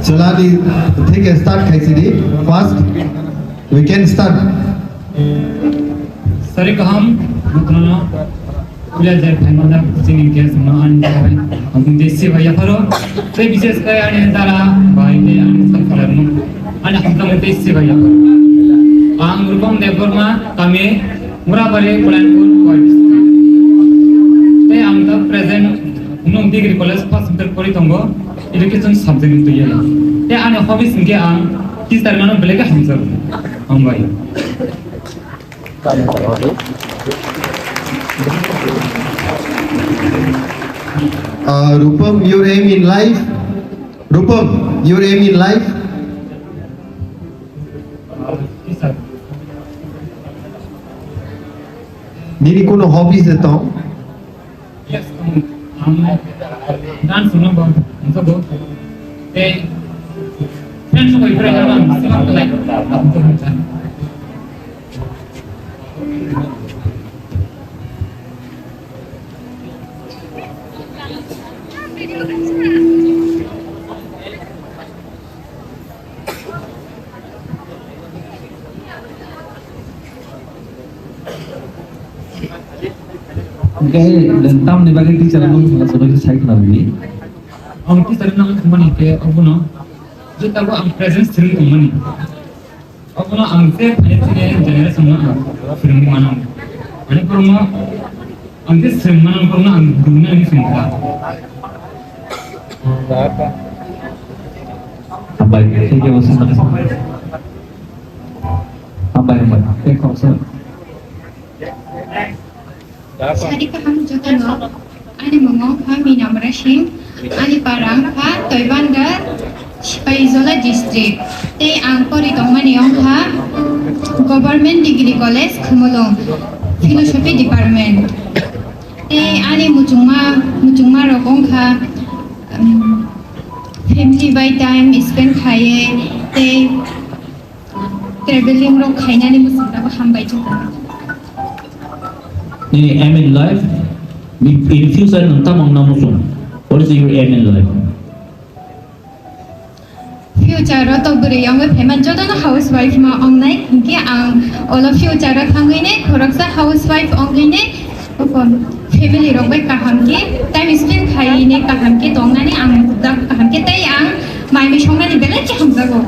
Chalani, take a start, Kaisidi. Fast. We can start. Sarikaham, Mukrana, Ulajar Pamada, singing case, Mahan, and this Sivayaparo, Travis Kaya and Tara, by the Ansafarano, and Hamtamati Sivayaparo. Angurpam de Burma, Kame, Murabare, Pulanpur, Coins. They are the present non degree college hospital Politongo, education subject to Yellow. They are hobbies in Gang, his Tarmano Belega himself. Rupam, your aim in life? Rupam, your aim in life? Diri kono hobbies hai tau? Yes, dance number, so go. They friends who are like cái lần tâm thì bác cái teacher nó là số cái sai cái gì ông teacher nó money ke ông nó जो तब हम presence three money ông nó हम से पहले से generation ना film di mana अनि kurma हम से सम्मान kurma हम दुनिया नहीं सुनता अब भाई ठीक है वो सुन अब भाई एक और सुन Sarikaham Jotano, Animal Famina Brushing, Aniparang, Toivanda, Spaizola district. They anchor it on Manionha, Government Degree College, Khumulwng, Philosophy Department. They Ani Mutuma Rogonka, family by time spent high, they traveling rock Hainani Musam by Jotano. Aim in life, in future namtamang namusung. What is your aim in life? Future to beri yang peman jodoh housewife ma online hingga all of future thangine koraksa housewife online family rogbai kaham ke time spend khaine kaham ke dongnani kaham ke tai mai mi songnani bela ki hamzago.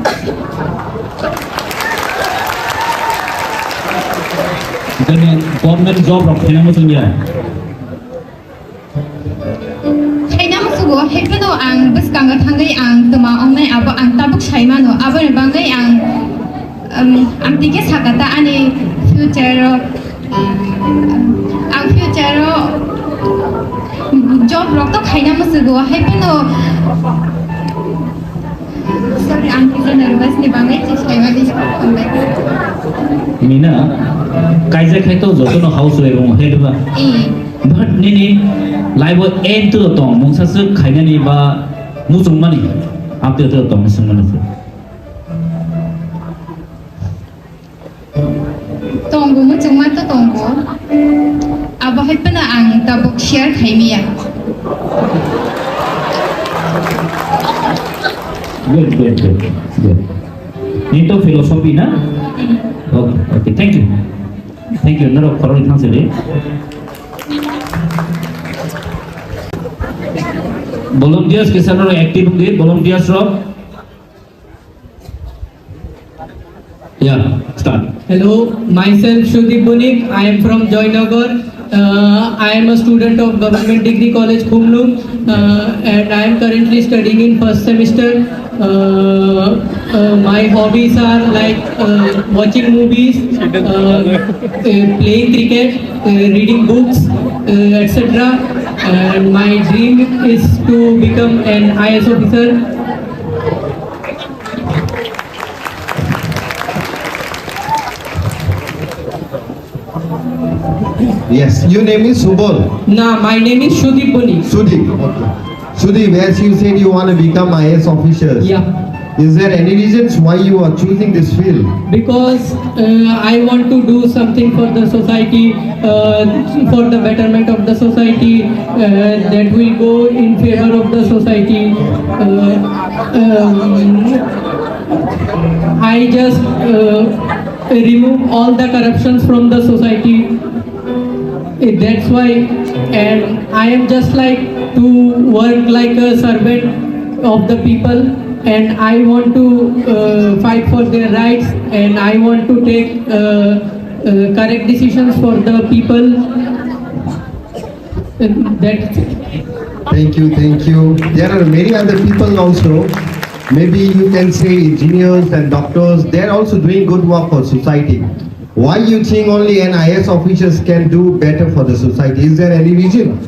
Jadi government job rok kena musuh dia. Kena musuh gua, hebat tu bus kangga tanggai tema online apa tabuk saya mana, apa ni banggai tiga sakata ani future job rok tu kena musuh gua, hebat tu. Sorry, kita nervous ni banggai saya lagi online. Mina, kaisa khai to joto no house le bong head ba. But ni live end to tong mong sa su khai na ni ba musung mani. After to tong musung mani. Tonggo musung mani to tonggo. Aba hai pena tabuk share khai miya. Good. Ini to philosophy na? Okay, thank you. Naro koroi thang se le. Volunteers ke sana active होंगे. Volunteers ro. Yeah, start. Hello, myself Shudip Bunik. I am from Joynagar. I am a student of Government Degree College, Khumulwng, and I am currently studying in first semester. My hobbies are like watching movies, playing cricket, reading books, etc. And my dream is to become an IS officer. Yes, your name is Subol. Nah, my name is Shudip Bunik. Sudip. Okay. Sudip, as you said, you want to become IS officer. Yeah. Is there any reasons why you are choosing this field? Because I want to do something for the society, for the betterment of the society, that will go in favor of the society. I just remove all the corruptions from the society. That's why, and I am just like to work like a servant of the people, and I want to fight for their rights, and I want to take correct decisions for the people. That's it. Thank you, thank you. There are many other people also. Maybe you can say engineers and doctors. They're also doing good work for society. Why you think only NIS officers can do better for the society? Is there any reason?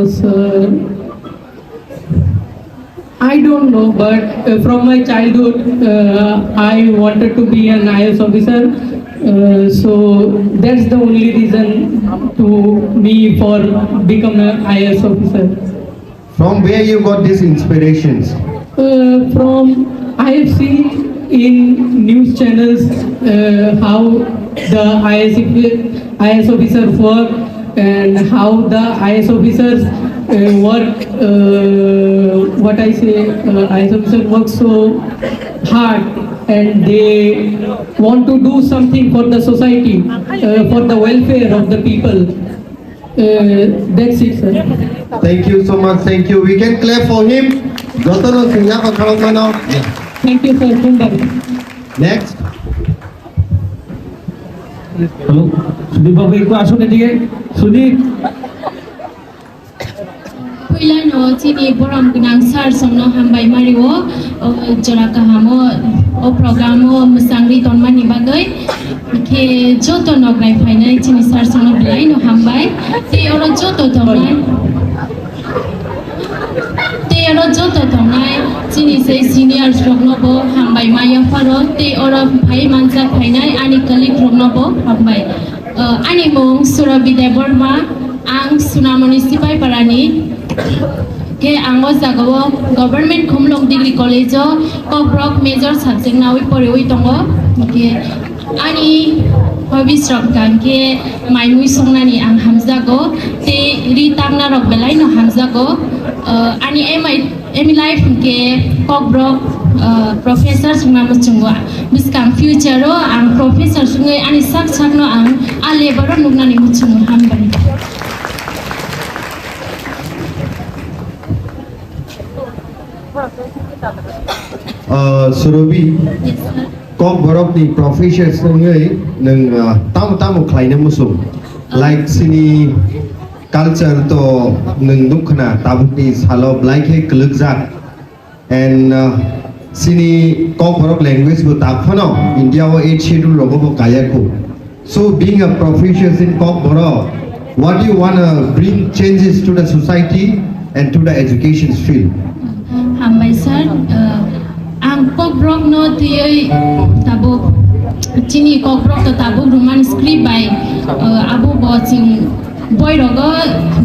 Sir, I don't know, but from my childhood, I wanted to be an IS officer. So that's the only reason to me for become an IS officer. From where you got these inspirations? From I have seen in news channels how the IS officers work and how the IS officers work. What I say, IS officers work so hard and they want to do something for the society, for the welfare of the people. That's it, sir. Thank you so much. Thank you. We can clap for him. Thank you, sir. Next. Hello, Sudip Babu ikut asal ni dia. Sudip. Pula no sini boram gunang sar somno hambai mariwo jora kahamo o programo musangri tonmani bagai ke joto nograi phainai sini sar somno bilai no hambai te oro joto tongai sini say senior rokno bo hambai maya faro te oro bhai mansa phainai ani colleague rokno bo hambai ani mong Surabhi Borma ang Sunamoni Sipai Parani ke ango jagao government Khumulwng degree college Govt major subject nawi poriwi tongo ke ani hobbies rok kan ke maimui songnani ang hamjago te ritangna rok belai no hamjago ani emi life ke Govt professor sungna muchungo biskang future ro ang professor sungai ani sak no ang a labor ro nugnani muchungo hambai. Surabhi, Govt ni professor sungai neng tamu klaina musung. Like sini culture to neng dukhna tabuk ni salo like he kelukjak and sini Govt language bu tapano India wo 8 schedule rogo bo kayako. So being a professor in Govt, what do you wanna bring changes to the society and to the education field? Hambai sir, ang Govt no tiay tabuk chini Govt to tabuk roman script by abu boching boy rogo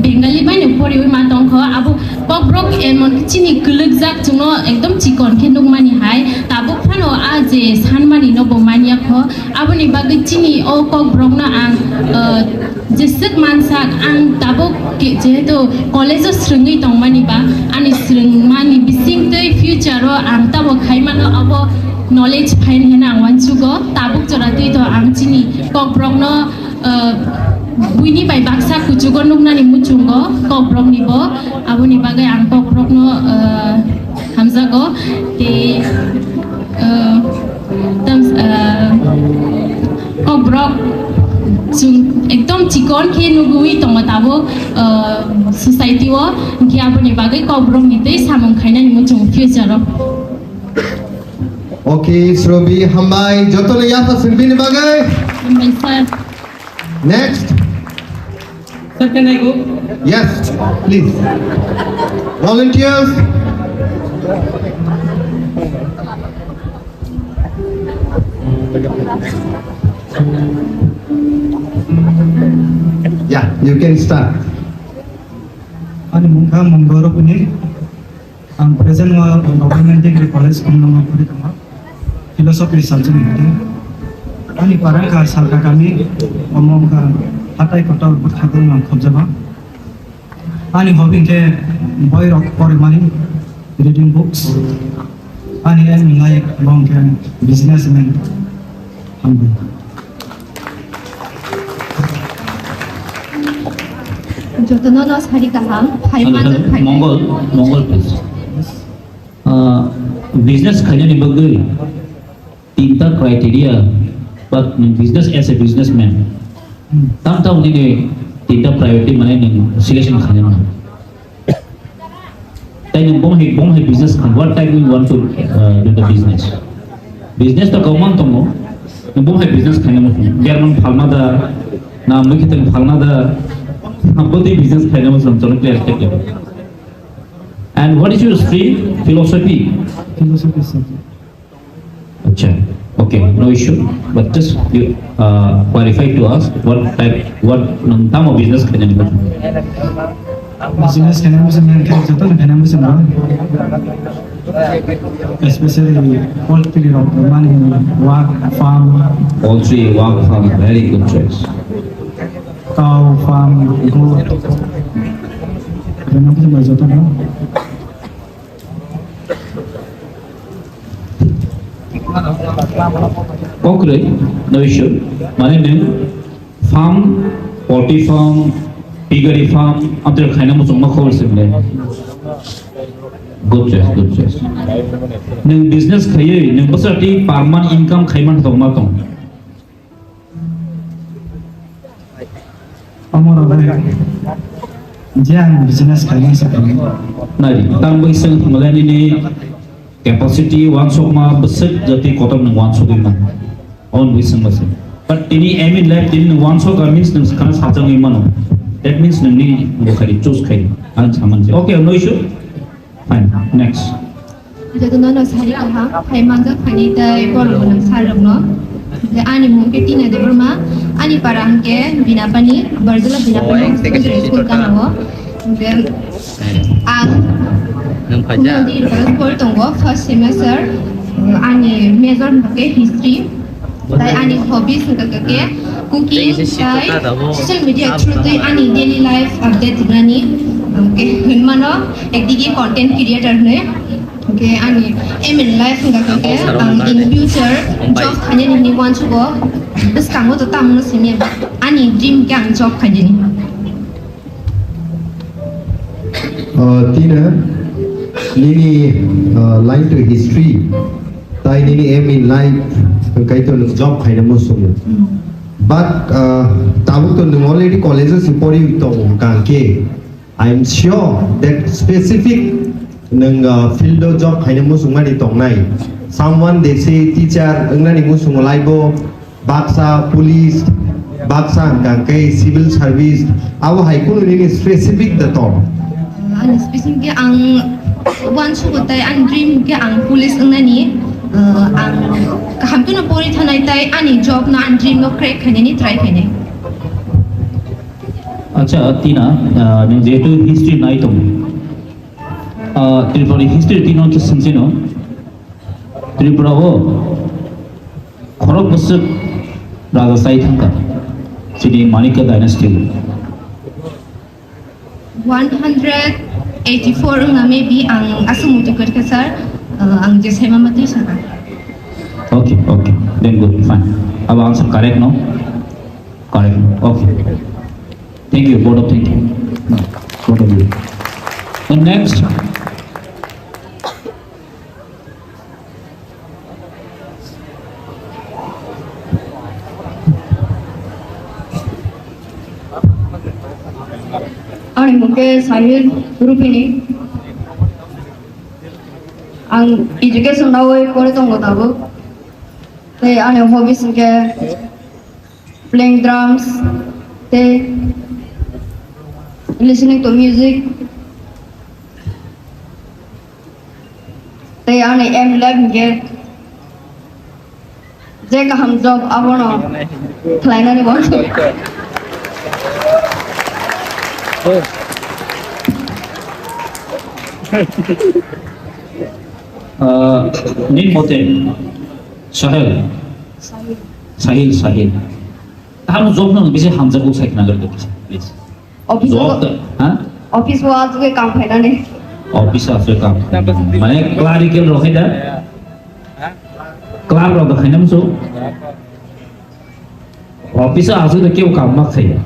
Bengali by no pori wi matong kho abu Govt emon chini kelukjak chungno ekdom chikon khenduk mani hai tabuk phano aje sanmani no bo mania kho abu ni bagai chini o Govt na ang jesek mansak ang tabuk ke jeto college srungi tongmani ba ani srungmani bising tei future ro ang tabuk khaimano abo knowledge phain hena ang wanchugo tabuk jorati to ang chini Govt no buini bai baksa kuchugo nugnani muchungo Govt ni bo abu ni bagai ang Govt no hamjago te Govt ekdom chikon ke nugui tongo tabo society wo ki abuni bagai Govt ni tei samung khaina ni muchung future ro. Okay, Surabhi, hambai joto le yafa singbi ni bagai. Hambai sir. Next. Sir, can I go? Yes, please. Volunteers. Yeah, you can start. Ani mungka menggoro puni, ang present wa government degree college Khumulwng puri tama, philosophy subject ini. Ani parang ka salka kami omong ka hatai kota but khadul mang khobjaba. Ani hobing ke boy rock pori mani reading books, and aim like long-term businessman. Humble. যতন সারি কাহাম ফাইমান Mongol please. Business खाने बगैर तीनटा criteria, but business as a businessman, तब उन्हें तीनटा priority माने selection खाने ना. Then bom hai business Khan. What type we want to do the business? Business तो कौन तो मो bom hai business खाने में. Biar man falma da, na mungkin kita falma da. Apa tu business खाने में समझो clear clear. And what is your stream? Philosophy. Philosophy subject. Acha. Okay, no issue. But just you clarify to us what nama business खाने में. Business खाने में semua yang kita tahu खाने में semua. Especially poultry, money, work, farm. Poultry, work, farm. Very good choice. Cow farm, goat. खाने में semua jatuh na. Okay, no issue. Mana ni farm, poultry farm, piggery farm, antara खाने में semua kau bersama. Good choice, good choice. Neng business kaya, neng besar ti permanent income kaya mana tahu mana tahu. Amor ada. Jangan business kaya sekarang. Nari, tambah iseng malah ni capacity one shop ma besar jadi kotor neng one shop ini. On iseng besar. But ini aim in life ini one shop means neng sekarang sahaja ni mana. That means neng ni bukan choose kaya. Alam sama je. Okay, no issue. Fine. Next. যতন সারি কাহাম ফাইমান খানি তাই বড় বনম সারম ন যে আনি মুকে টিনা দেবরমা আনি পারামকে Binapani Borjala Binapani school কানাও যে আং Khumulwng school tunggu first semester ani major ke history tai ani hobbies ke cooking tai social media through tai ani daily life update nani ke hunmano ekdigi content creator ne ke ani aim in life ke in future job khane ni want to go this kango to tamno simi ani dream ke ang job khane ni Tina Nini line to history tai nini aim in life kai to job khaina musum but tabu to already colleges ipori to kangke I am sure that specific nang field of job khaina musum ngani tong nai someone they say teacher ngani musum laibo baksa police baksa kangke civil service aw haikun nini specific the to ani specific ke ang one suku tay an dream ke ang police ngani ang kahamtu na pori thanai tay ani job na an dream no crack khane ni try khane Acha Tina neng jetu history nai tom Tripura history tino tu sensino Tripura ho khorok besar raja sai thangka sini Manika dynasty 184 nga maybe ang asumuti ko ka sir ang just hemamati sa Okay, okay, then good, fine. Our answer correct, no? Correct, okay. Thank you, both of thank you. Both of you. And next. Ani muke sahil rupini ang education dawe kore tonggo tabu te ani hobbies ke playing drums te listening to music te ani aim lab ke je ka ham job abono thlaina ni bon Nin mote Sahil. Tahu job nang bisa hamzah ko sai nagar to please. office Job, हाँ? office wo आज के काम फायदा नहीं office Africa mana clerical rohe da clerk ro da khainam so office asu da keu kam mak khai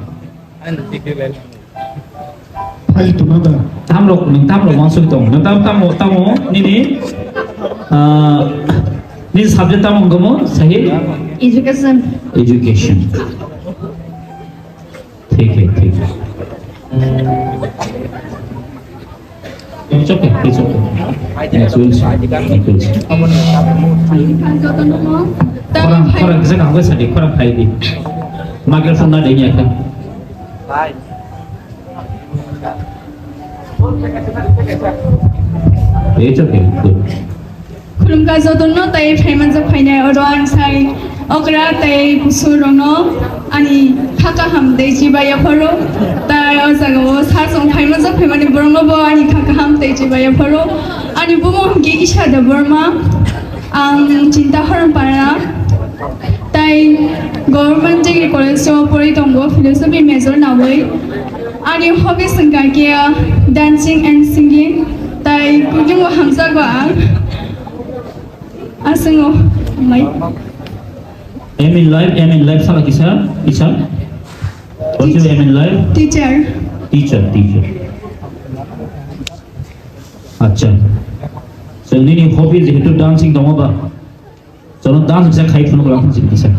Hai tu nada. tam ro masuk tong tamo ni ni subject tamo gomo sahi Education. education ठीक है it's okay next we'll see korang bisa nggak bisa di korang kayak di microphone ada ini kan it's okay good Khumulwng jodono tai phaimang ja phainai oran sai okra tai kusurono ani khaka ham dei jibaya pharo tai ojago sarjong phaimang ja phaimani borma bo ani khaka ham dei jibaya pharo ani bumo ge isha da borma ang cinta horan para tai government degree college of poritongo philosophy major nawai ani hobby sangka ke dancing and singing tai kugingo hamza go ang asengo mai aim in life salah kisah what's your aim in life teacher अच्छा so ini hobby itu dancing dong apa so dance bisa kait pun kalau sih bisa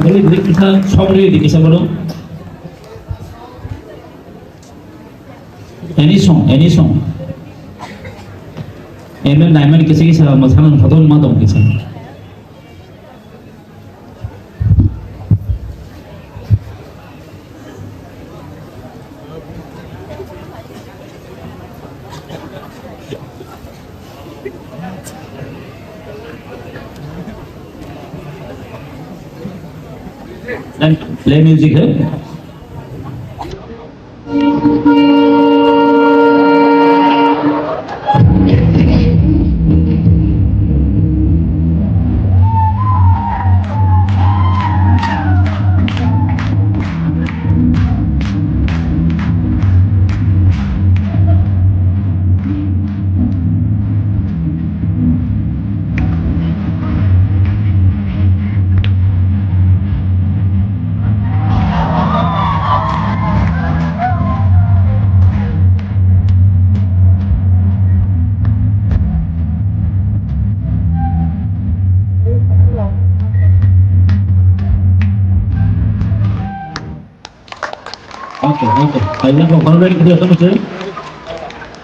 boleh kita songri di kisah belum any song ML Niemann किसी की सलाह मसालन फतोल मत होंगे sir then play music है Okay. I will go already clear sir.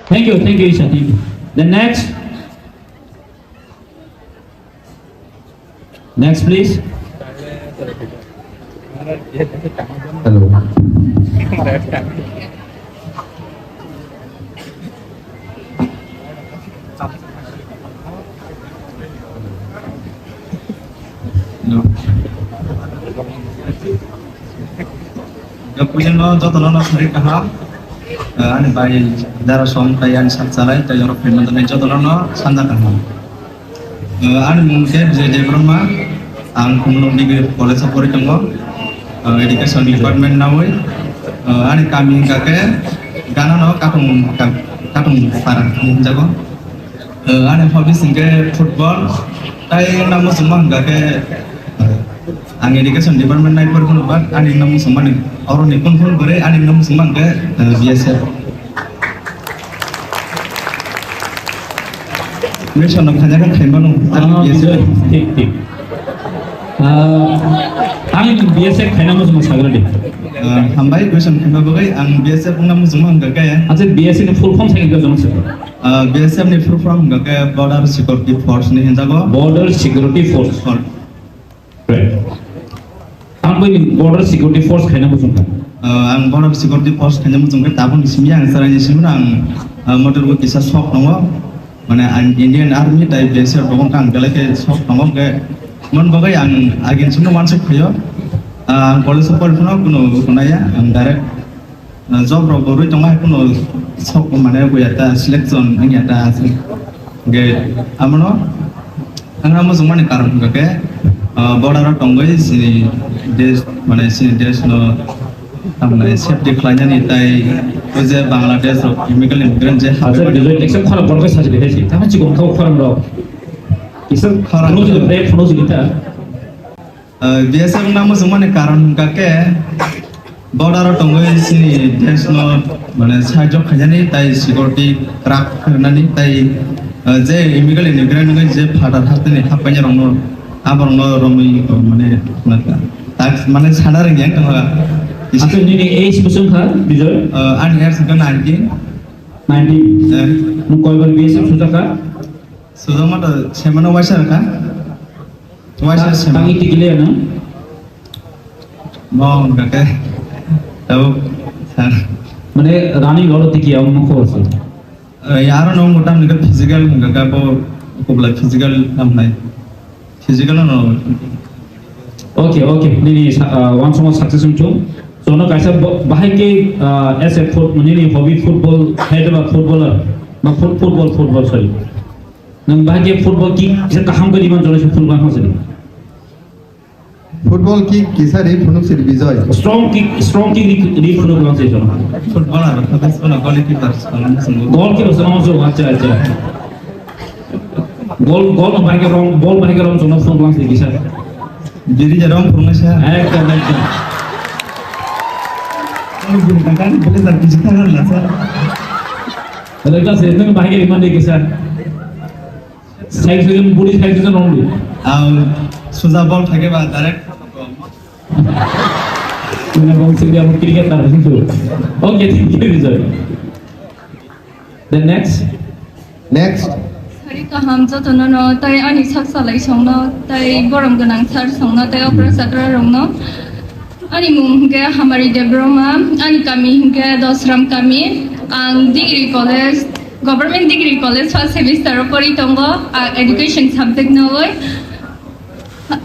Thank you, Isha. Thank you. Then next, please. hello Kemudian lo jatuh lo sendiri kaham, ane bayi darah som tayan sansalai tayan orang firman dan jatuh lo sandar kaham. Ane mungkin jadi berma, ang Khumulwng degree college of Poritongo, education department nawai, ane kami kakek, karena lo katung parang jago, ane hobi singke football, tayan namu semua kakek. Ang education department naik berkumpul, ane namu semua nih. Orang ni pun beri ani nama semang ke biasa. Mereka nak hanya kan khayman biasa. ठीक ang biasa khayna mo semua sagar deh Hambai question khayman bagai ang biasa pun nama semang ke ya. अच्छा BSc ने full form cycle का zone से biasa ni full form ke border security force ni hendak border security force right ang koy border security force khayna mo sungka ang border security force khayna mo sungka tapon ismi ang sarai ismi ang motor ko kisah sok nongo mana Indian Army type biasa dokong kang kala ke sok nongo ke mon bagai ang agin sunu mansuk khayo ang college of Poritongo kuno ya ang direct job ro boroi tonga kuno sok mana ko yata selection ang yata ge amono ang amo sumani karon ke border tonggoi si des mana si des no tamne safety khlainani tai oje Bangladesh illegal immigrant je আচ্ছা বিজয় টেকসব খারাপ বড় সাজি দেখাইছি তাহলে চিকন খাও খারাপ রও কিসব খারাপ নজি রে ফোনো জিতা BSF namu sumane karon kake border tongoi sini desno mane sahajo khainani tai security crack kharnani tai je illegal immigrant ngai je phadar hatni hapanya rongno abarno romi mane naka tak mane sadar yang tanga আচ্ছা নিনি age বসুন খা বিজয় an years ago 19 19 নু কয়বার BSF সুজাকা sudama to semana waisar ka waisar semana tangi tigile na mong kake tau মানে রানি লড়তে কি অন্য খবর আছে yaro no mutam nika physical kaka po kobla physical namnai physical no okay okay निनी one समो सक्सेसफुल टू सो न काइसा बाहाय के एस ए फुट निनी हॉबी फुटबॉल हेड बा फुटबॉलर बा फुटबॉल सॉरी नंग बाहाय के फुटबॉल की किसा काम करी मन जोले फुटबॉल हां सरी ফুটবল কি কিসারে ফুনুসির বিজয় स्ट्रांग किक री फुटबॉल से जोनो footballer kata sona goalkeeper गोल के बस नमो जो अच्छा अच्छा गोल बाहाय के रंग बॉल बाहाय के रंग जोनो फुटबॉल से किसा diri jarang purna sha एकदम kan boleh tak kita lah sir लगता से नंग बाहाय के रिमांड के सर साइड से बुढ़ी साइड से रंग ଆଉ ସୁଜା ବଲ୍ থাকে বা direct Una bang sini aku cricket tak itu. Okay, thank you Vijay. The next. Hari ka ham jo tono no tai ani sak salai songno tai borom ganang sar songno tai opera sadra rongno ani mum hingga hamari debroma ani kami hingga dosram kami ang degree college government degree college first semester pori tongo education subject noi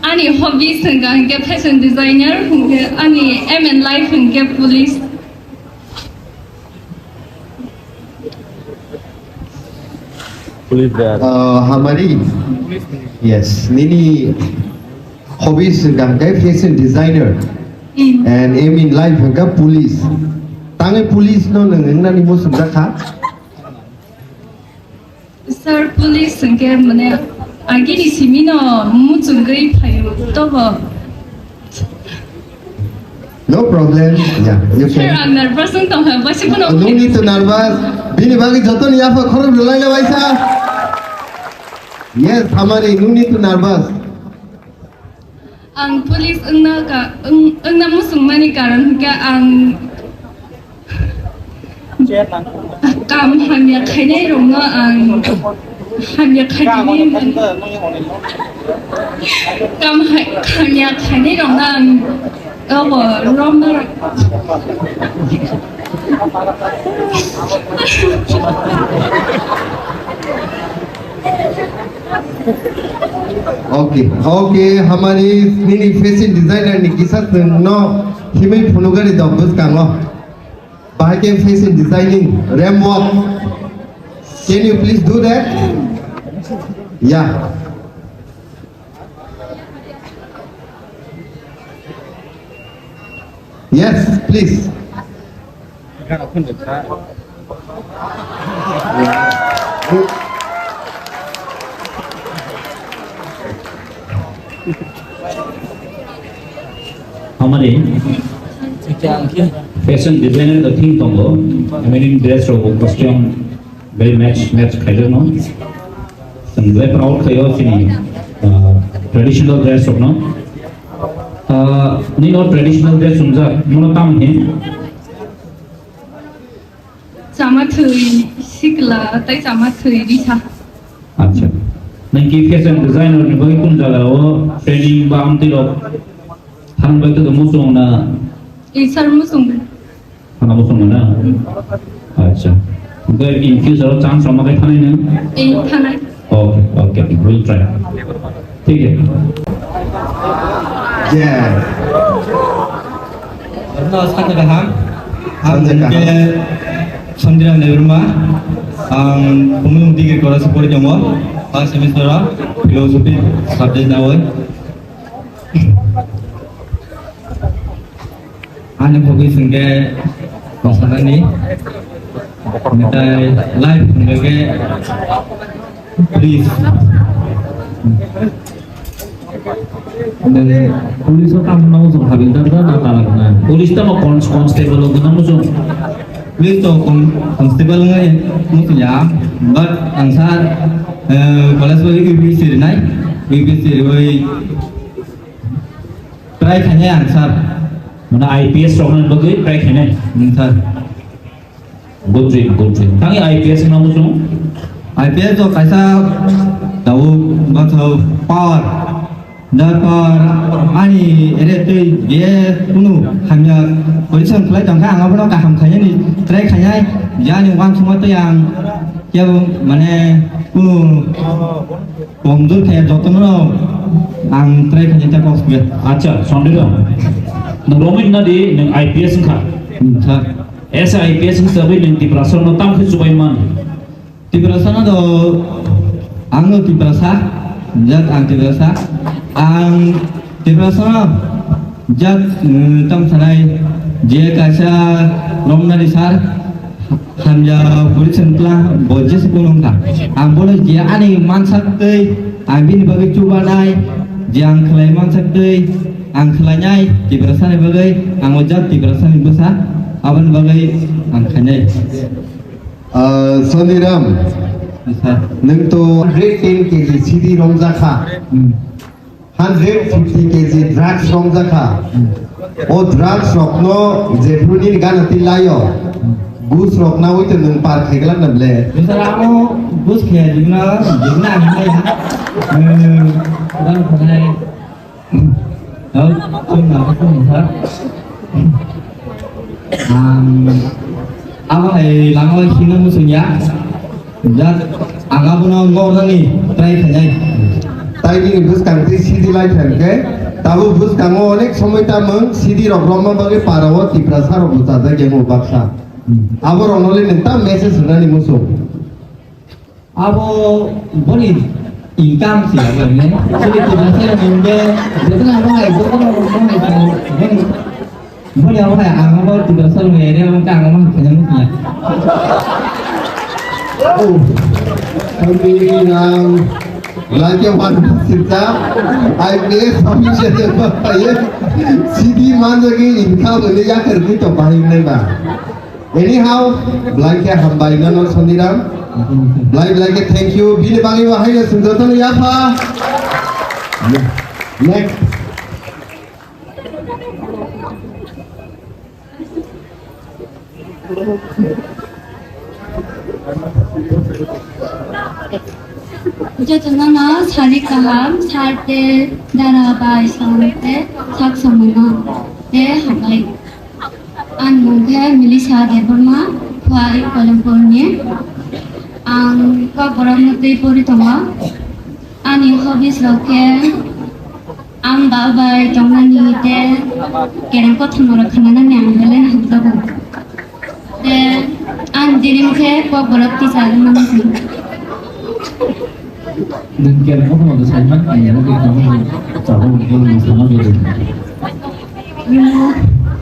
ani hobbies hingga fashion designer hingga ani aim and life hingga police हमारी yes nini hobbies gangkai fashion designer and aim in life ga police tangai police no nang nani mo sumda kha sir police hingga mane agi ni simino mujungai phayo tobo no problem yeah you sir can I'm nervous tong ha basi kono no need to nervous bini bagi joto ni apa khorab lolai la baisa yes hamari no need to nervous ang police engna musungmani karon hingga ang kam hamya khainai rongno ang hamya khainai kam hamya khainai rongno ang romna okay हमारी nini fashion designer ni kisah no himai phunugari dobbus kango bahake fashion designing ram walk can you please do that yeah yes please हमारे fashion designer the thing tongo I mean in dress or costume very match khailo no some very proud khayo sini traditional dress of no ni no traditional dress sumja mono tam he sama thui sikla tai sama thui risa अच्छा नहीं कि fashion designer ने बगी कुन जगह वो training बा आमती लो थान बगी तो मुसुंग ना isar musung थाना मुसुंग ना अच्छा अगर इन फ्यूचर चांस हम आगे थाने ना thanai ओके विल ट्राई ठीक है yeah no sakta kaham Sakta kaham. Sandira Neurma Khumulwng degree college pori tongo first semester philosophy subject nawai Ani hobi sengke pasangan ni, kita live sengke please. Police काम नौ जो हविलदार दा ना ताला ना police ता म कांस्टेबल लोग ना मुझे Please to constable ngai mutu ya, but ansar college bagi UPSC nai, UPSC bagi try kanya ansar. mana IPS rohnan bagi try kene Ansar. good dream tangi IPS na muझे IPS to kaisa tahu bathau power. Dapat ani itu dia kuno hanya polisi kelai tangkap angap pun kaham kaya ni try kaya jangan uang semua tu yang mana kuno pemdur kaya jodoh mana ang try kaya tak kos biar अच्छा समझ लो न roaming ना di neng IPS का ऐसा IPS सभी neng di perasaan no tam kesubai man di perasaan tu ang di perasaan jat ang di perasaan ang di perasaan jat tam sanai dia kaisa romna di sar hanya polisi telah bojes kunung ka ang boleh dia ani mansak tei ang bini bagi cuba nai jang kelai mansak tei ang kelanyai di perasaan bagai ang ojat di perasaan besar awan bagai ang kanyai Soniram neng to 110 kg CD romzakha 150 kg drugs romzakha o drugs rokno jebruni ganati layo gus rokna hoite neng par khegla nable misalnya aku bus kayak gimana ini ya orang pakai tahu cuma aku misal apa langai sini musuhnya jat angga pun ngor ni try kanyai তাই কি বুঝ কান্তি CD লাই থাকে তাবো বুঝ কামো অনেক সময় তা Mong CD রকলমা বাগে পারাও তিপ্রাসা রবুতা দা গেমো বাক্সা আবর অনলে নেতা মেসেজ নানি Musso abo boni income sih apa ini jadi tidak saya mungkin itu nggak mau itu kan mau boni apa ya angga mau tidak selalu ini orang kan angga mau kenyangnya oh kami nang lagi wan sita ai be samije de paye sidi manjagi income ne ya karni to bai nei ba anyhow like ya hambai no Soniram like thank you bini bangi wa hai sunjatan ya pa next 어쨌든 사니까 살때 나라가 있었는데 작성은 내 하나이 안 뭔가 밀리사 대보마 부하이 걸음보니 안 까버럭무띠 보리동아 아니 허비스럽게 안 바바이 정난이 때 걔랑 꽃으로 가난한 양들은 한다고 안 디림게 까버럭띠 자르는 đừng kêu có một cái mắt này nó bị nó trở thành một cái nó bị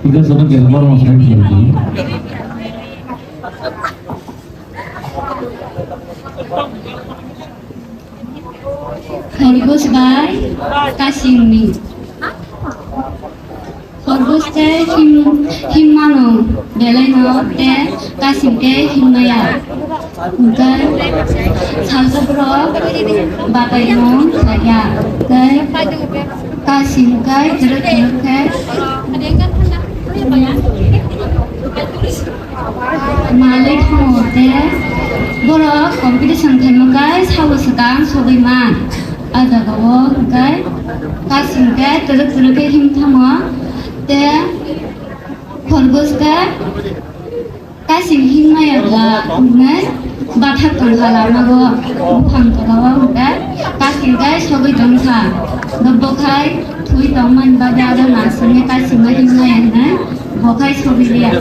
thì cái số nó kêu có một cái gì खरगोशगाय काशिंगनी खरगोशते हिमानो बेलेनो ते काशिंगके हिमाया उनका सालसब्रो बाबाइनो saya काशिंगकाय terus-terusnya Malik hote boro competition themakai sausakang sobiman adagawo kai kasimke teruk-teruk himthama te khorgoska kasim himmayagla unai bathak tonghalamago buphang tolawa kai kasimkai sobi tongsa dobbokai thui tongman badado nasune kasimga himmayagna bokai sobilia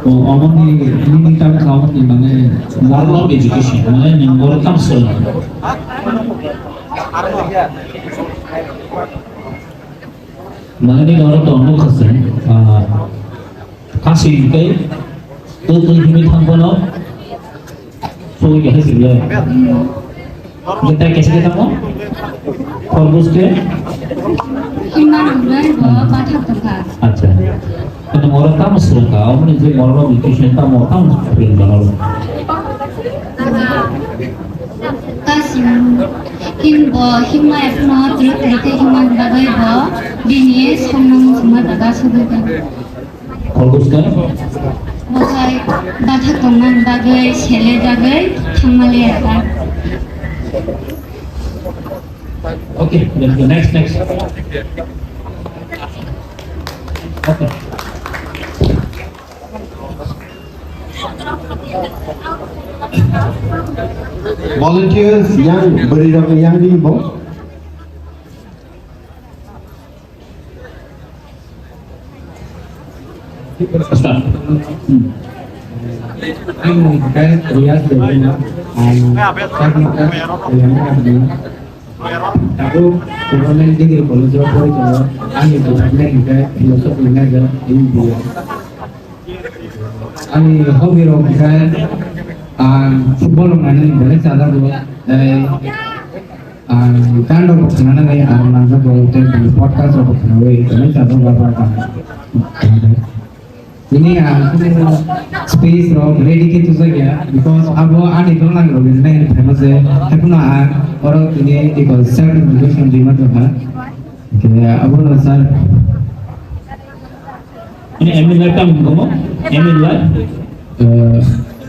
어머니 이닝 딱 가면 이만에 모ral education mana yang moral counsel Mengenai orang tua mu khasnya, kasih ke, tu ini thampu no, so ये है सिर्फ kita कैसे kita mau, fokus ke, Khumulwng bathak tongkha. अच्छा, तो orang tamu suka, orang ini orang vacation tamu pilih orang. Kasih himma efno terus himma bagai bini somnong semua daga sebutkan. Fokus ke, Bukai bathak tongman bagai sele bagai thamali ada. okay, next. Okay. Volunteers yang beriram yang di bawah. Start. Anh cái rias dari mana? Aku kemudian di college aku itu, aku itu juga filosofi mengajar ini dia. Ani hobi orang kan, football mana ni boleh sahaja buat, kan orang pernah ni nangka buat podcast orang pernah boleh sahaja buat kan. Ini space rock ready kita saja, because abo ada itu orang lebih naik famous aku nak orang ini ikut self introduction di mana tu kan, kayak abo nasar. Ini Emil live kamu? Emil live?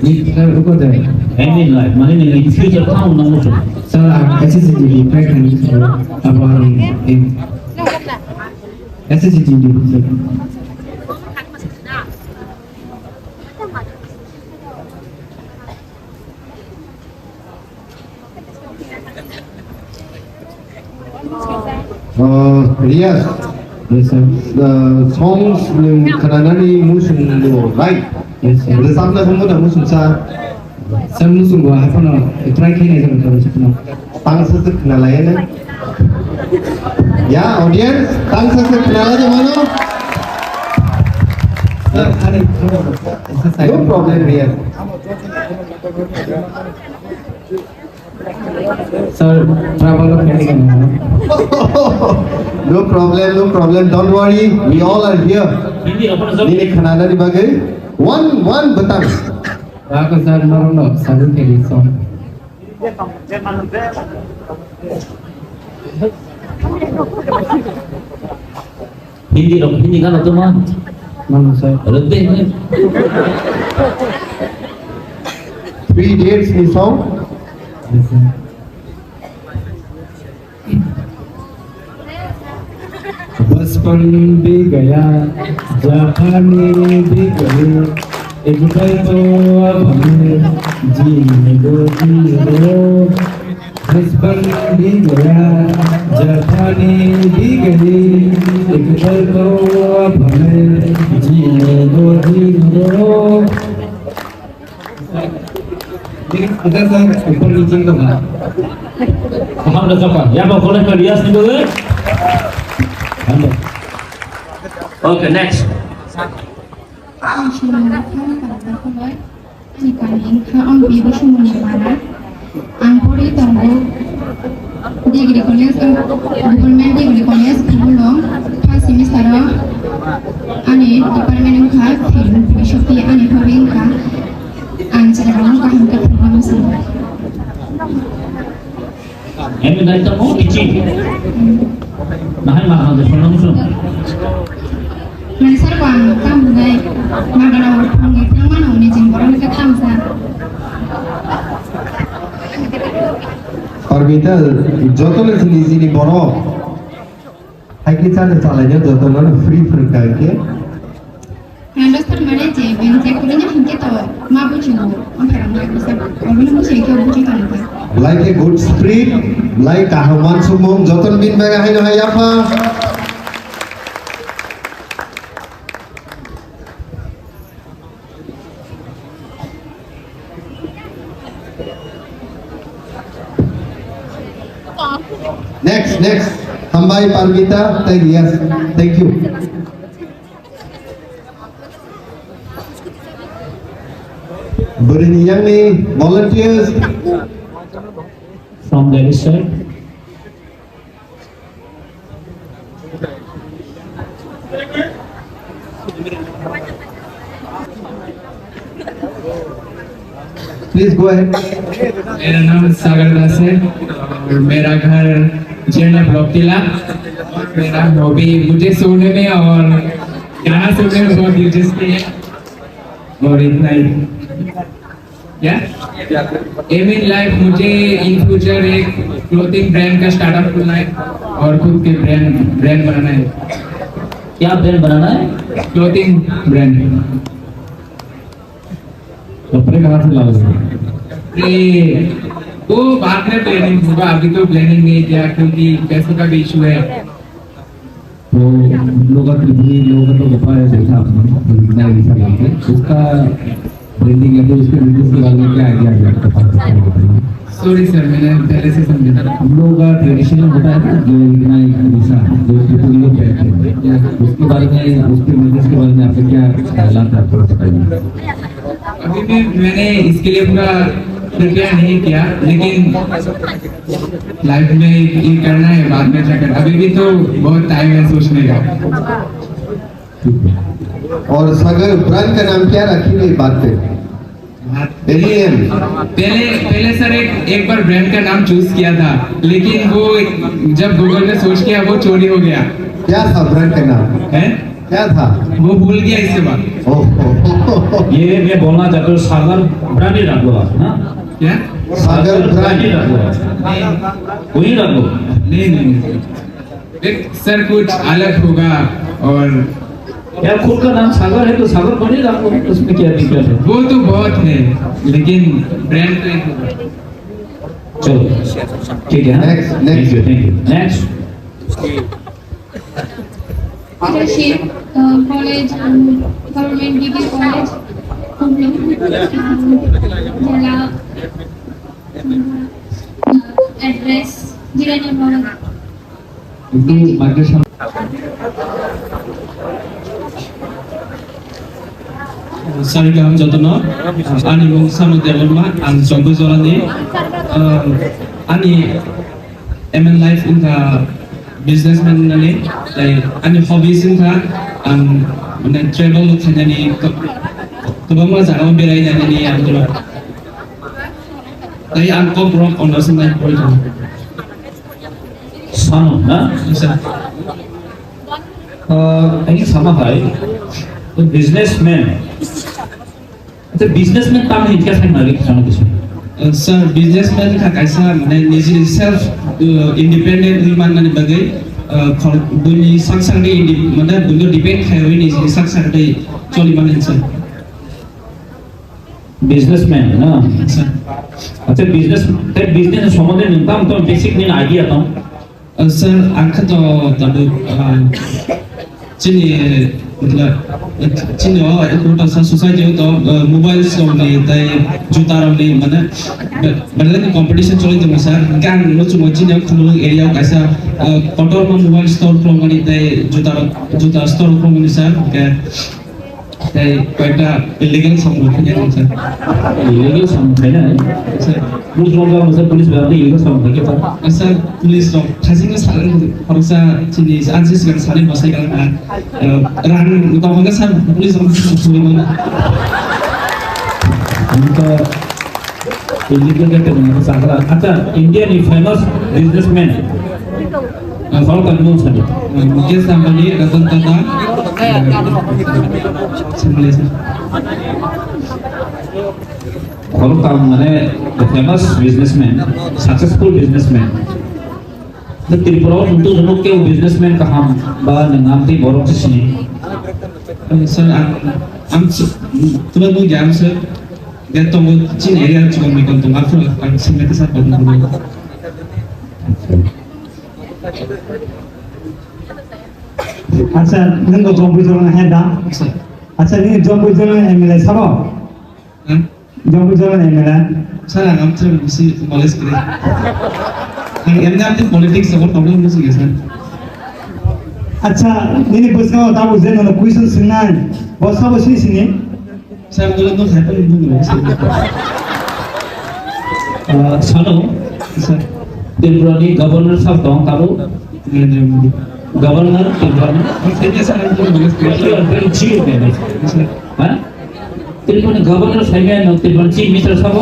Ini saya ruko deh. Emil live, mana ni future kamu nama tu? Saya SCTV track ni apa ni? SCTV. Rias, songs yang kerana ni musim tu, right? Resam na kamu dah musim sa. Saya musuh gua apa no? Try kini saya betul betul. Tang sesek kenal aja na. Ya, audience, tang sesek kenal aja mana? No problem, Rias. Sir, travel kini kan? No problem. Don't worry, we all are here. Hindi apa nak Ini kenal di bagai. One betang. Aku sir normal selalu kini song. Hindi kan tu mah? Mana sir? Lebih ni. 3 dates ni song. बचपन भी गया जवानी भी गई एक पल तो अब हमें जीने दो बचपन भी गया जवानी भी गई एक पल तो अब हमें जीने दो लेकिन अगर सर ऊपर नीचे तो Faham dah siapa? Ya, bawa kolej ke Rias ni dulu. Okay, next. Angkori tanggo degree college, government degree college Khumulwng, first semester ani department ungkha philosophy ani hobi ungkha anjirang kaham ke program sama. Emil live kamu kecil. Mahal ada musuh. Nasar bang kamu gay madara orang yang mana oni jenggoran ke kamsa. और बेटा जोतों से easily बनो high के चाले चाले जोतों ना free करके Nasar mana je benci kulinya hingga tahu ma bujuk orang orang bisa orang bisa ikut bujuk kan itu. like a good spirit like kahwan sumong joton bin baga hai no hai apa Next. Hambai Parmita, yes. Thank you. Berini yang ni volunteers from the side. Please go ahead. मेरा नाम सागर दास है और मेरा घर Chennai block टिला। मेरा hobby मुझे सोने में और गाना सुनने में बहुत दिलचस्पी है और इतना ही। क्या एम इन लाइफ मुझे इन फ्यूचर एक क्लोथिंग ब्रांड का स्टार्टअप खोलना है और खुद के ब्रांड बनाना है। क्या ब्रांड बनाना है? Clothing brand. कपड़े कहाँ से लाओगे? वो बाद में प्लानिंग होगा, अभी तो प्लानिंग नहीं किया क्योंकि पैसों का भी इशू है। तो लोगों का तो व्यापार देखा आपने, उसका ब्रांडिंग है तो उसके बिजनेस के बारे में क्या आइडिया है आपका? सॉरी सर, मैंने पहले से समझा। हम लोगों का ट्रेडिशनल होता है ना, जो इतना जो लोग कहते हैं, उसके बारे में, उसके बिजनेस के बारे में आपके क्या ख्यालात है, आपको बताइए। अभी भी मैंने इसके लिए पूरा प्रिपेयर नहीं किया, लेकिन लाइफ में ये करना है, बाद में क्या करना। अभी भी तो बहुत टाइम है सोचने का। और सागर ब्रांड का नाम क्या रखेंगे बात पे? पहले सर एक बार ब्रांड का नाम चूज किया था, लेकिन वो जब गूगल में सर्च किया वो चोरी हो गया। क्या था ब्रांड का नाम? है क्या था? वो भूल गया इसके बाद। ये मैं बोलना चाहता हूँ, सागर ब्रांड ही रख लो आप ना। क्या सागर ब्रांड ही रख लो, वही रख लो। नहीं सर, कुछ अलग होगा। और यार खुद का नाम सागर है तो सागर बने रख लो, उसमें क्या दिक्कत है? वो तो बहुत है, लेकिन ब्रांड तो एक होगा। चलो ठीक है। Next thank you. Next Leadership College, Government Degree College, Khumulwng, जिला एड्रेस जिला number. Sarigam Jotono, Ani Mungsano Developma, and Jombu Zorani, Ani MN Life in the businessman, Ani hobbies in the and travel look at any Kubama Zano Berai and any other. They are called rock on us in that program. Son, any summer high, the businessman. The businessman काम है क्या सही नारी किसानों के साथ? Sir, businessman का कैसा मैंने निजी self independent रीमान ने बगे दुनिया संसार के मतलब दुनिया depend है वही निजी संसार के चोली माने सर। Businessman ना? Sir, अच्छा business संबंधित निकाम तो basic में idea तो? Sir, angkat तो तब चीनी मतलब चीनी वो एक टोटल सा सोसाइटी तो मोबाइल स्टोर में ताई जूता रंग में मतलब की कंपटीशन चल रही थी सर क्या लोग चुम्मा चीनी खुमलुंग एरिया कैसा कंट्रोल में मोबाइल स्टोर खोलने ताई जूता स्टोर खोलने सर क्या ताई कोईटा इलीगल संबंध है सर। इलीगल संबंध है ना सर? पुलिस लोग का मतलब पुलिस वाले इलीगल संबंध है क्या? सर पुलिस लोग खासी में सारे फरसा चीनी आंसिस कर सारे बसाई करना रंग तो होगा सर पुलिस लोग खुली में उनका इलीगल कहते हैं सागरा। अच्छा इंडियन फेमस बिजनेसमैन फॉलो करने sir Mukesh Ambani Ratan Tata CHWLASA follow काम माने फेमस बिजनेसमैन सक्सेसफुल बिजनेसमैन तो त्रिपुरा untuk जनों के बिजनेसमैन का हम बाहर नाम ती बोरों से नहीं सर हम तुरंत वो जाम सर या तो वो चीन एरिया चुका मिकल तो आप लोग सिंगर के साथ बात करेंगे। अच्छा नंगो जम्बू जोन है दा अच्छा नहीं जम्बू जोन एमएलए साबो जम्बू जोन एमएलए सर हम तो किसी कॉलेज के एमने आपने पॉलिटिक्स और प्रॉब्लम मुझे कैसा अच्छा ini busnya tahu je nono question singan bosa bosi sini saya boleh tuh saya pun belum सानो त्रिपुरानि गवर्नर साहब दं ताबो गवर्नर त्रिपुरानि saya saya belum very chief हां त्रिपुरानि गवर्नर साइगा न त्रिपुरानि चीफ मिनिस्टर साहब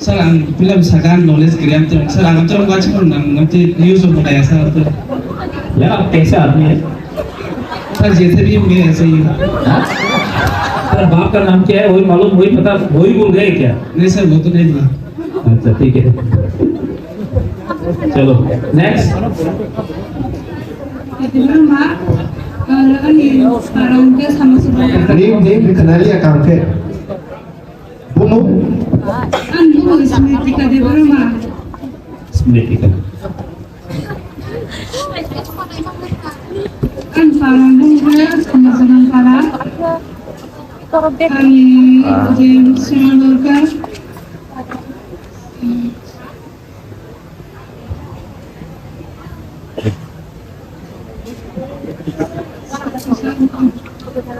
sir ang film sagan knowledge kiriam tuh sir ang tuh baca pun nanti news of budaya sir tuh यार आप कैसे आदमी है सर जैसे भी मैं ऐसे ही तेरा बाप का नाम क्या है वही मालूम वही पता वही भूल गए क्या नहीं सर वो तो नहीं था अच्छा ठीक है चलो next Name kenali account ke? Bumu? स्मृति का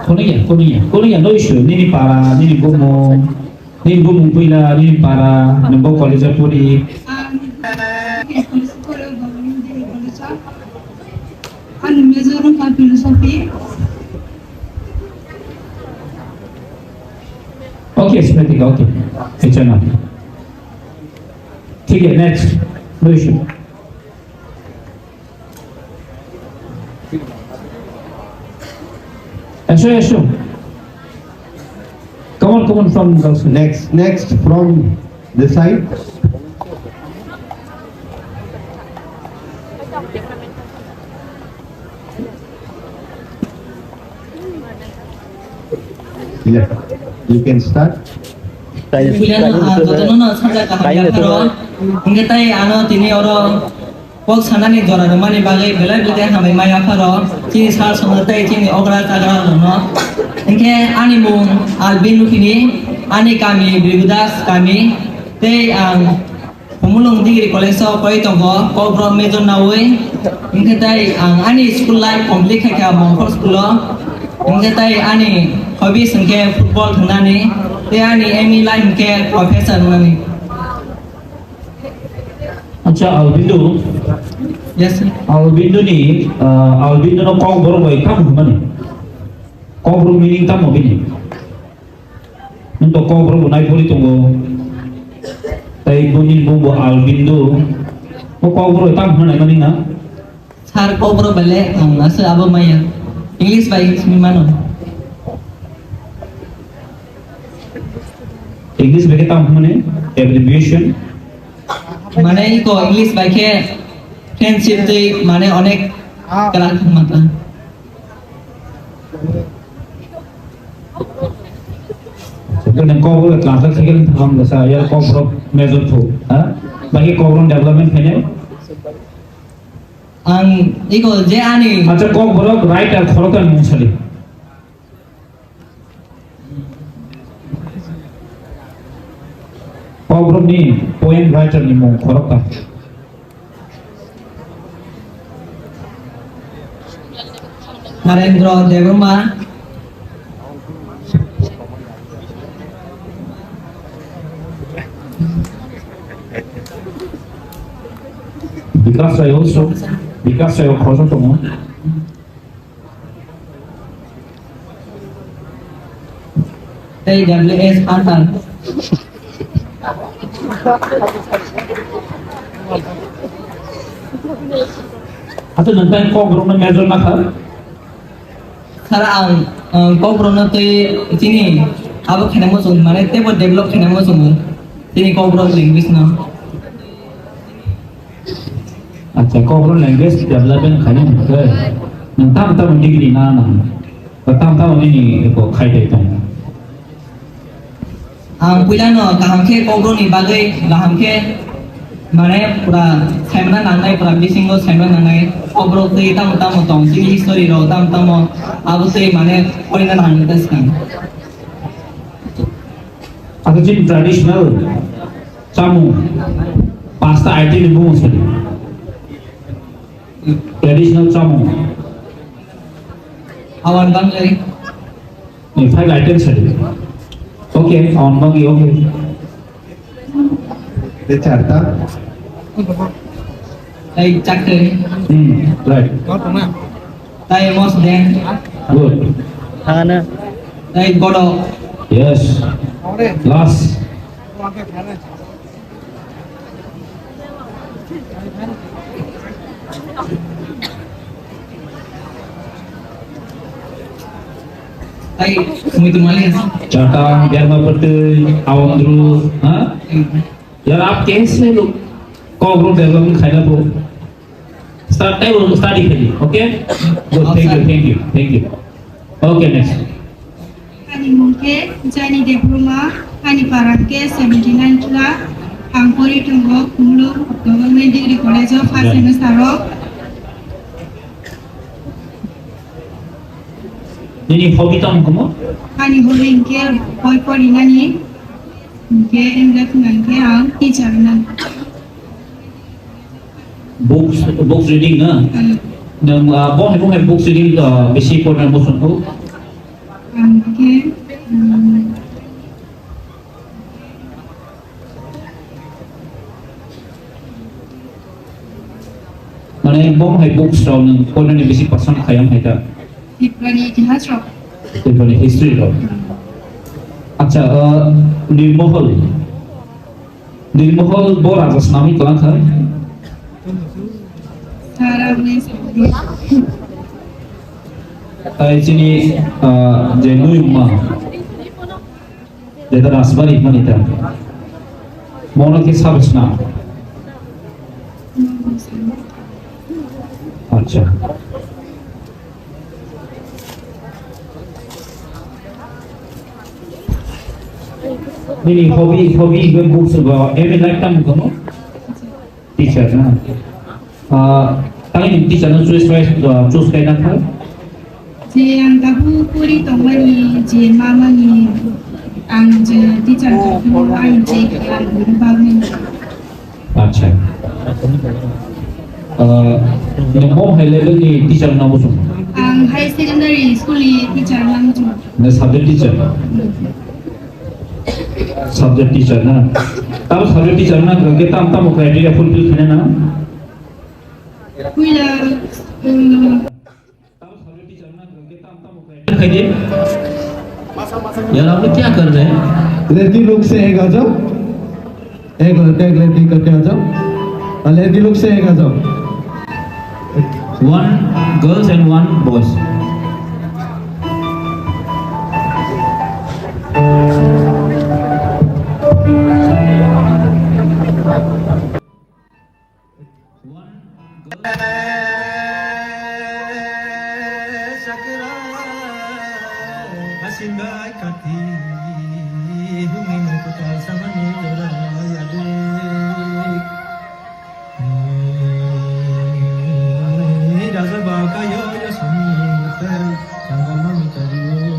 Kuningan, no issue. Nini para, nini bumu pila, nini para, nembo college puri. Okay, Smriti, okay. It's enough. ठीक है, next. No issue. Ashu. Come on from Govt. Next from this side. Yeah, you can start. Pok sanani dora mani bagai belai belai hamai maya faro cini sal sonotai cini ogra tagra lono inke ani mung albinu kini ani kami bribudas kami te ang Khumulwng degree college of koi tonggo kobro mejon nawe inke tai ang ani school life complete kaya mongkol school inke tai ani hobby sengke football thanani te ani emi life ke professor nani अच्छा अल्बिंदु yes अल्बिंदु नी अल्बिंदु no Kock बरो by काम Humne Kock बरो meaning तम होबिनी नंतो Kock बरो नाइ बोली तंगो ताई Bunin बुंबो अल्बिंदु वो कॉक बरो तम होने मनी ना सार कॉक बरो बले अंगास अब माया इंग्लिश बाई मिमानो इंग्लिश बेके तम होने एब्रिविएशन माने इको इंग्लिश बाइके फ्रेंडशिप दे माने अनेक कला माता सेकंड कॉबर क्लास सेकंड हम जैसा यार कॉबर मेजर थो हां बाकी कॉबर डेवलपमेंट है आं इको जे आनी अच्छा कॉबर राइट और खरक मुसली कॉबर नी पोएम राइटर नी मो खरक नरेंद्र देववर्मा विकास राय also विकास राय खरक तो मो TWS Antan atau nanti kobro na measure na kah? Sara ang kobro na to sini abo kena mo sun mane te bo develop kena mo sun sini kobro language na अच्छा कobro language development खाने में है nanti degree na ini ko khai deh tong ang pila no kaham ke kobro ni bagai kaham ke mane pura semna nangai pura bisingo semna nangai kobro te tam tong sini history ro tam abo te mane korina nangai tas kan atau jadi traditional camu pasta item ibu musli traditional chamung. Awan bangai. Ni 5 items tadi. Okay, awan bangi okay. Dia carta. Tay cakri. Right. Tay mos den. Good. Tay godok. Yes. Last. Tay muito malis. Cakang biar berarti awam dulu, हाँ? यार आप कैसे लोग कॉग्रो development खाना वो start time start he okay? Good, thank you. Okay, next. Ani mungke jani diploma ani parangke 79 kila angkori tunggu Khumulwng Government Degree College of First Semester. Ini hobi tamu kamu? Ani hori inke boy pori nani inke enggak nangke ang teacher nan. Books reading na. Nang bon hai books reading basic ko na mo sunko. Angke Mana bon hai books raw nang ko na ni basic pasang khayam hai ta. Ibrani itihas roh. Itu history raw. अच्छा निर्महल बो राजस नामी कौन था? Sarah Blaise. Ini jenuh rumah. Jadi rasbari mana itu? Mana kisah besar? अच्छा ini hobi gue buku sebuah lifetime kamu teacher na kalian teacher na choose kayak apa? Je ang tahu puri tongmani je mama ni ang je teacher tahu ang je ang berbagi. अच्छा yang mau high level ni teacher na musuh Ang high secondary school ni teacher lang tu. na subject teacher na tahu subject teacher na kita am criteria fulfill kena na Kuila खाइए यार आप लोग क्या कर रहे हैं लड़की लोग से एक आ जाओ एक लड़का एक लड़की करके आ जाओ और लड़की लोग से एक आ जाओ one girls and one boys Sindai kati humi mukutal samani jora yadik raja baka yo yo sami mutel tanggal mami kariyo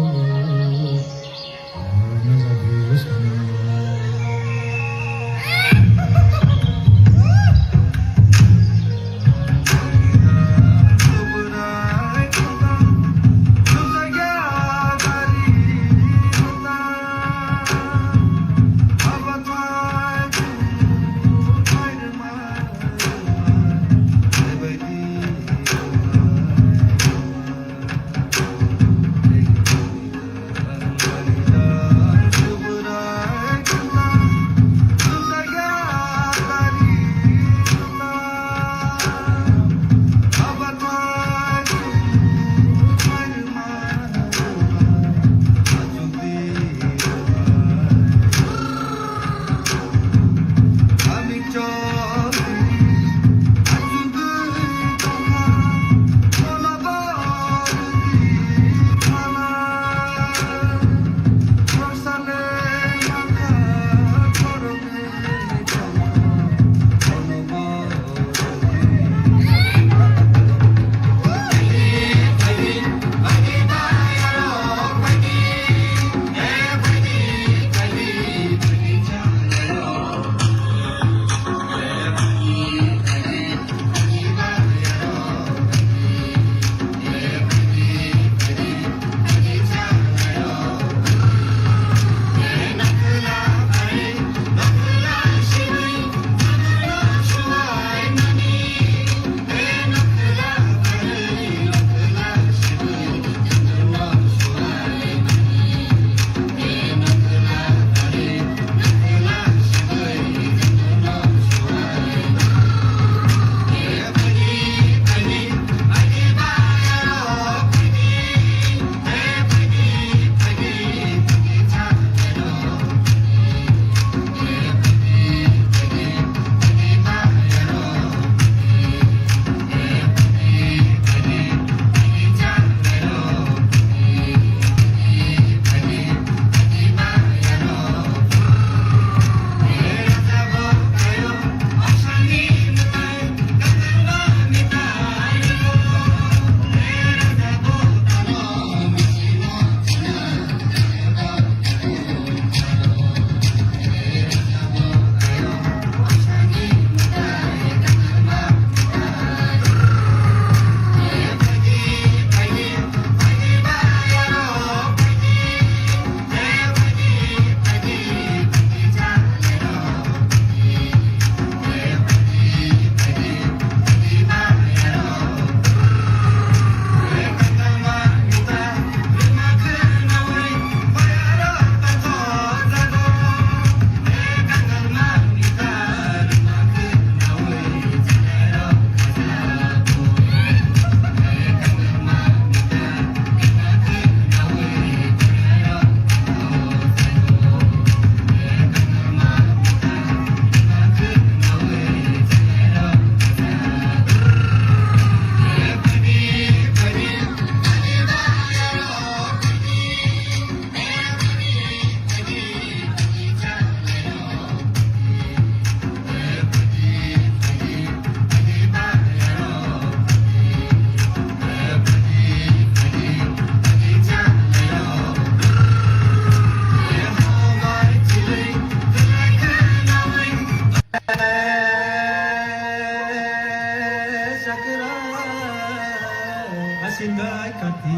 Asingai kati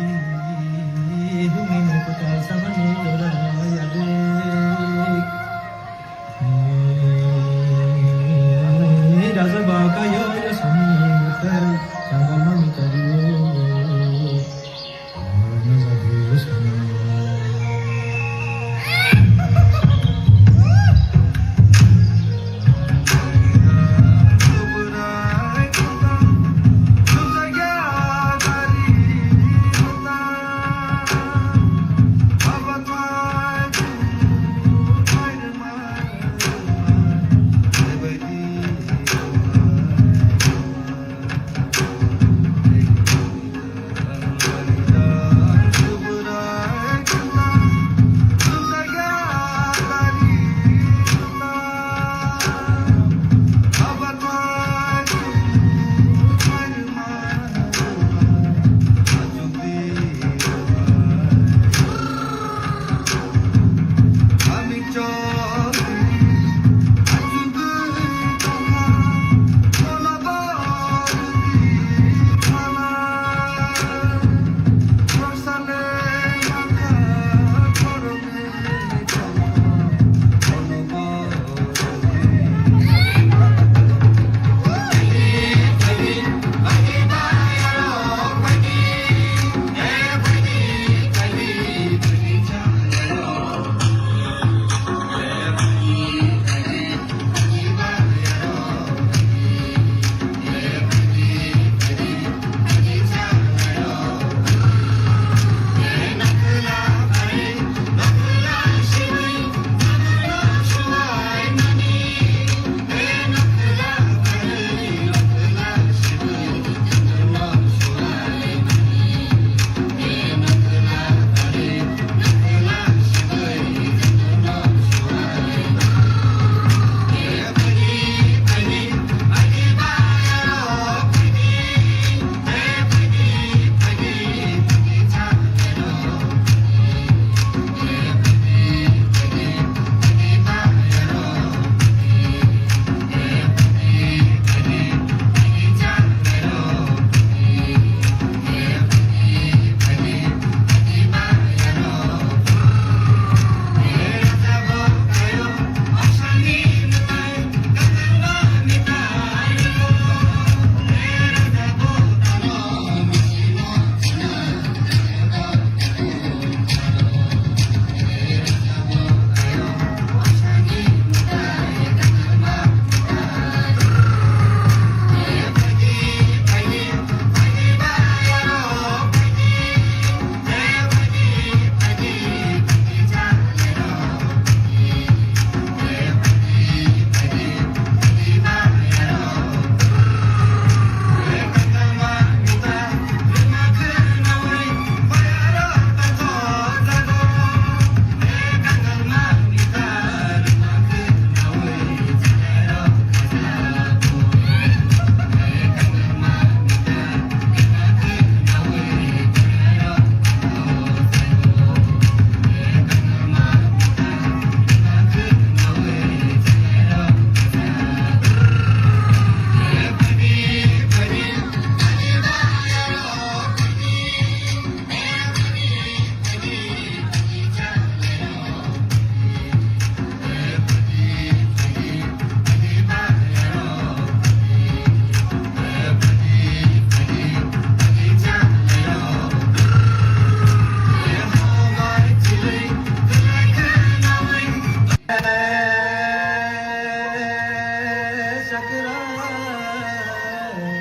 humi mukota samani dora yadik raja baka yo sami mutar sangama mitariyo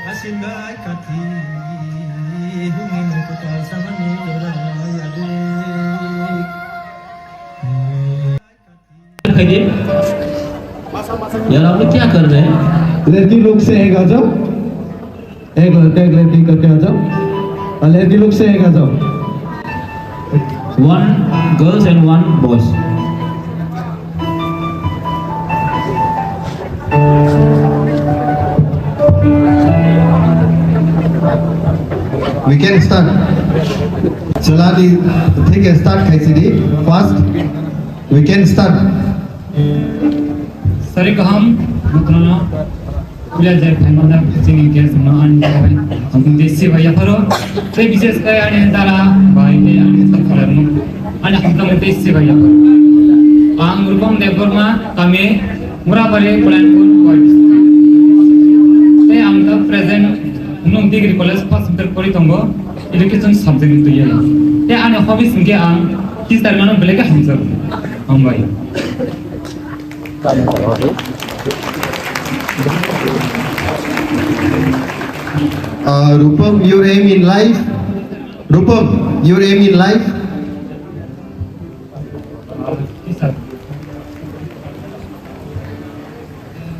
Asingai kati humi mukota samani dora yadik यार आप लोग क्या कर रहे हैं? लड़की लोग से एक आ जाओ, एक लड़का एक लड़की करके आ जाओ, और लड़की लोग से एक आ जाओ। One girls and one boys. We can start. चला दी, ठीक है, start कैसे दी? Fast. We can start. Sarigaham, Mukrana, belajar pengalaman sini kes mana untuk desi wajah paro, saya bisnis kaya ane antara baik ane sekarang, ane kita desi wajah paro. Ang grupam dekorma kami murah balik plan pun saya angka present nung degree college pas terpori tunggu education subject itu ya. Saya ane hobby singke ang kis tergantung belajar hamzah, hambai. Rupam, your aim in life? Rupam, your aim in life?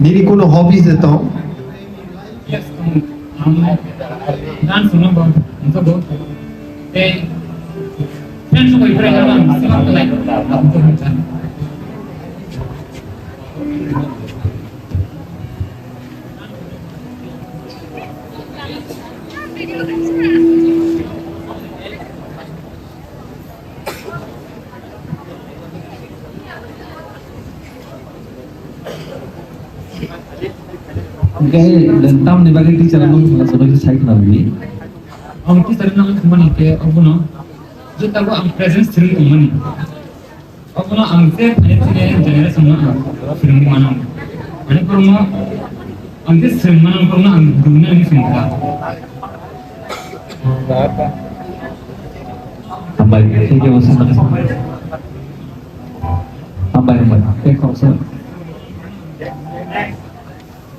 Nini kuno hobbies itu? Yes, dance no bo, no bo. Friends ko ibrahim lang, simak like, ako macam. Cái lần tâm thì bagi teacher aku sebagai saya kenal ini. Ang teacher nang kumani ke aku no. Jika aku ang presence sering kumani. Aku no ang se phane generation no sering mana. Ane kurma ang se sering mana kurma ang dunia ni sungka. Tambah, saya kira masa mana? Tambah. Kau sah.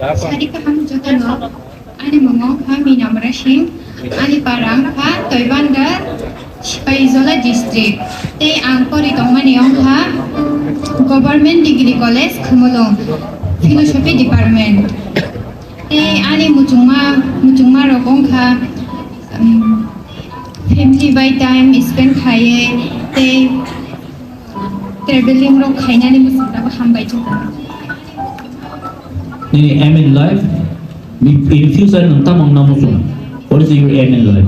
Sari kaham jodoh, ane mongok kami nama Rashim, ane parang ka Toibanda, CHWLASA district. Te angkori tongmani angka government degree college Khumulwng, philosophy department. Te ane mucungma rokong ka family by time spend khaye, te traveling rok khayna ni musibah hambai jodoh. Ini aim in life. In future nanti mau namusung. What is your aim in life?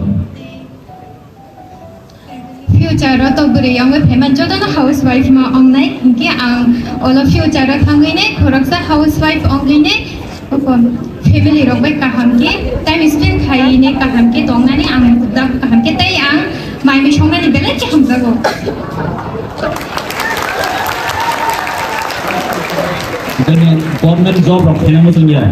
Future atau beri yang berpeman jodoh housewife ma ongnai, mungkin all future tanggai ne, koroksa housewife ongai ne, family rok baik kaham ke, time spend khai ne kaham ke, tonga ne dah kaham ke, tapi mai misongna ne bela je ham jago. Dengan government job rok kena musung ya.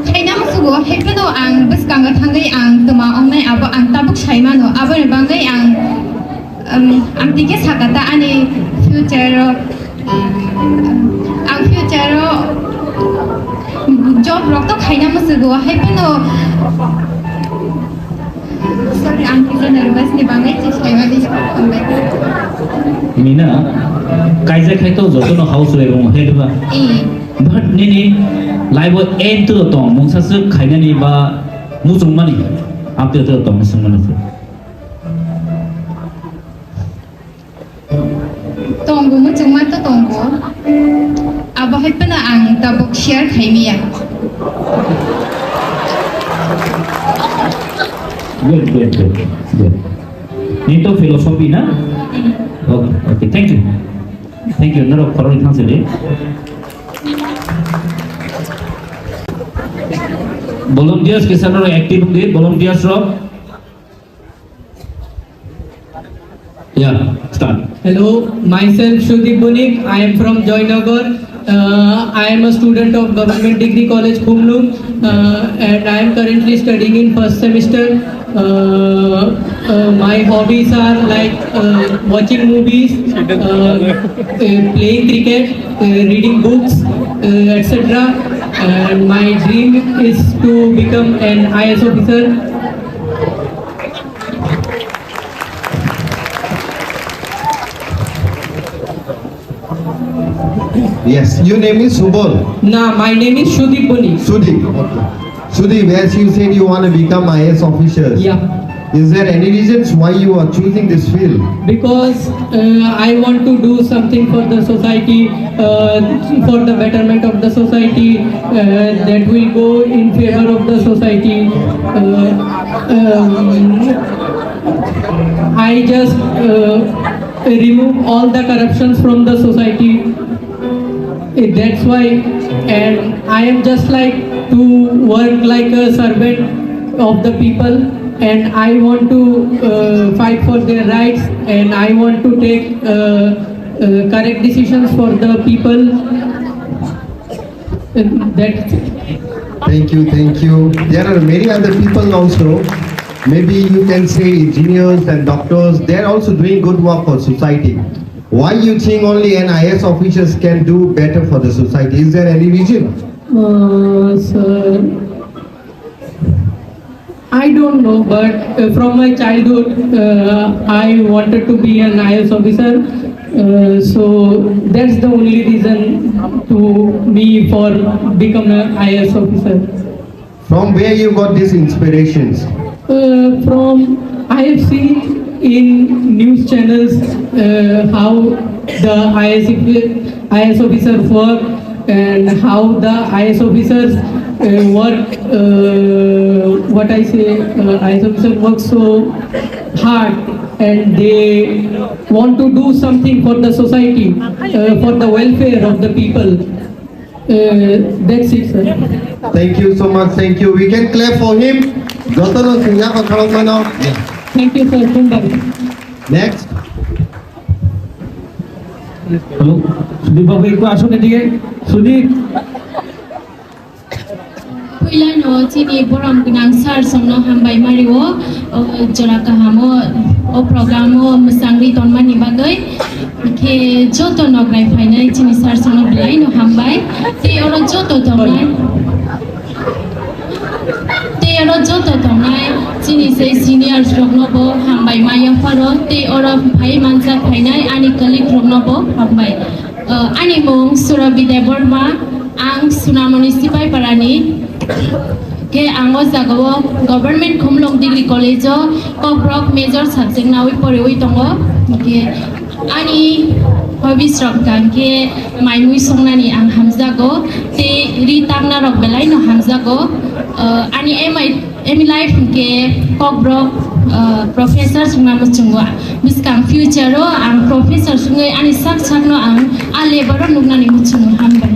Kena musugo, hepe do ang bus kangga tanggai ang tuma ongnai abo ang tabuk shaiman ho, abo ne bangai ang tiga sakata ane future job rok to kena musugo, hepe do sorry ang kita nervous ni bangai shaiman ni Mina, kaisa khai to joto no house way bong head ba. But nini live aim tu tong mong sa su khai ni ba musung mani. Ap tu tong musung mani. Tonggo musung ma to tonggo. Abo hai pana ang tabuk share khai mi ya. Good. Ini to philosophy na. Okay, thank you. Naro koroi thang sele. Volunteers ke sana active hoंगे. Volunteers rock. Yeah, start. Hello, myself Shudip Bonik. I am from Joynagar. I am a student of Government Degree College Khumulwng, and I am currently studying in first semester. My hobbies are like watching movies, playing cricket, reading books, etc. And my dream is to become an IS officer. Yes, your name is Subol. Nah, my name is Shudip Bonik. Sudip. Okay. Sudip, as you said, you want to become IS officer. Yeah. Is there any reasons why you are choosing this field? Because I want to do something for the society, for the betterment of the society, that will go in favor of the society. I just remove all the corruptions from the society. That's why and I am just like to work like a servant of the people, and I want to fight for their rights, and I want to take correct decisions for the people. That's it. Thank you, thank you. There are many other people also. Maybe you can say engineers and doctors, they're also doing good work for society. Why you think only NIS officers can do better for the society? Is there any reason? Sir, I don't know, but from my childhood, I wanted to be an IS officer. So that's the only reason to me for become an IS officer. From where you got these inspirations? From I have seen in news channels how the IS officers work, and how the IS officers work. What I say, IS officers work so hard, and they want to do something for the society, for the welfare of the people. That's it, sir. Thank you so much, thank you. We can clap for him. Thank you, sir. Next. Hello, Sudip Babu, একটু আসুন এদিকে। Sudip. Pula no chini boram gunang sar somno hambai mariwo jora kahamo o programo musangri tonmani bagai ke joto nograi phainai chini sar somno blai no hambai te oro joto tonai chini sei seniors rogno bo hambai maya faro te oro phai mansa phainai ani colleague rogno bo hambai ani mong Surabidai Borma ang Sunamoni Sipai Parani ke ango jagao government Khumulwng degree college Govt major subject nawi poriwi tongo ke ani hobbies rok kan ke maimui songnani ang hamjago te ritangna rok belai no hamjago ani emi life ke Govt professor sungna muchungwa miskang future ro ang professor sungai ani sak no ang a labor nugnani muchung hambai.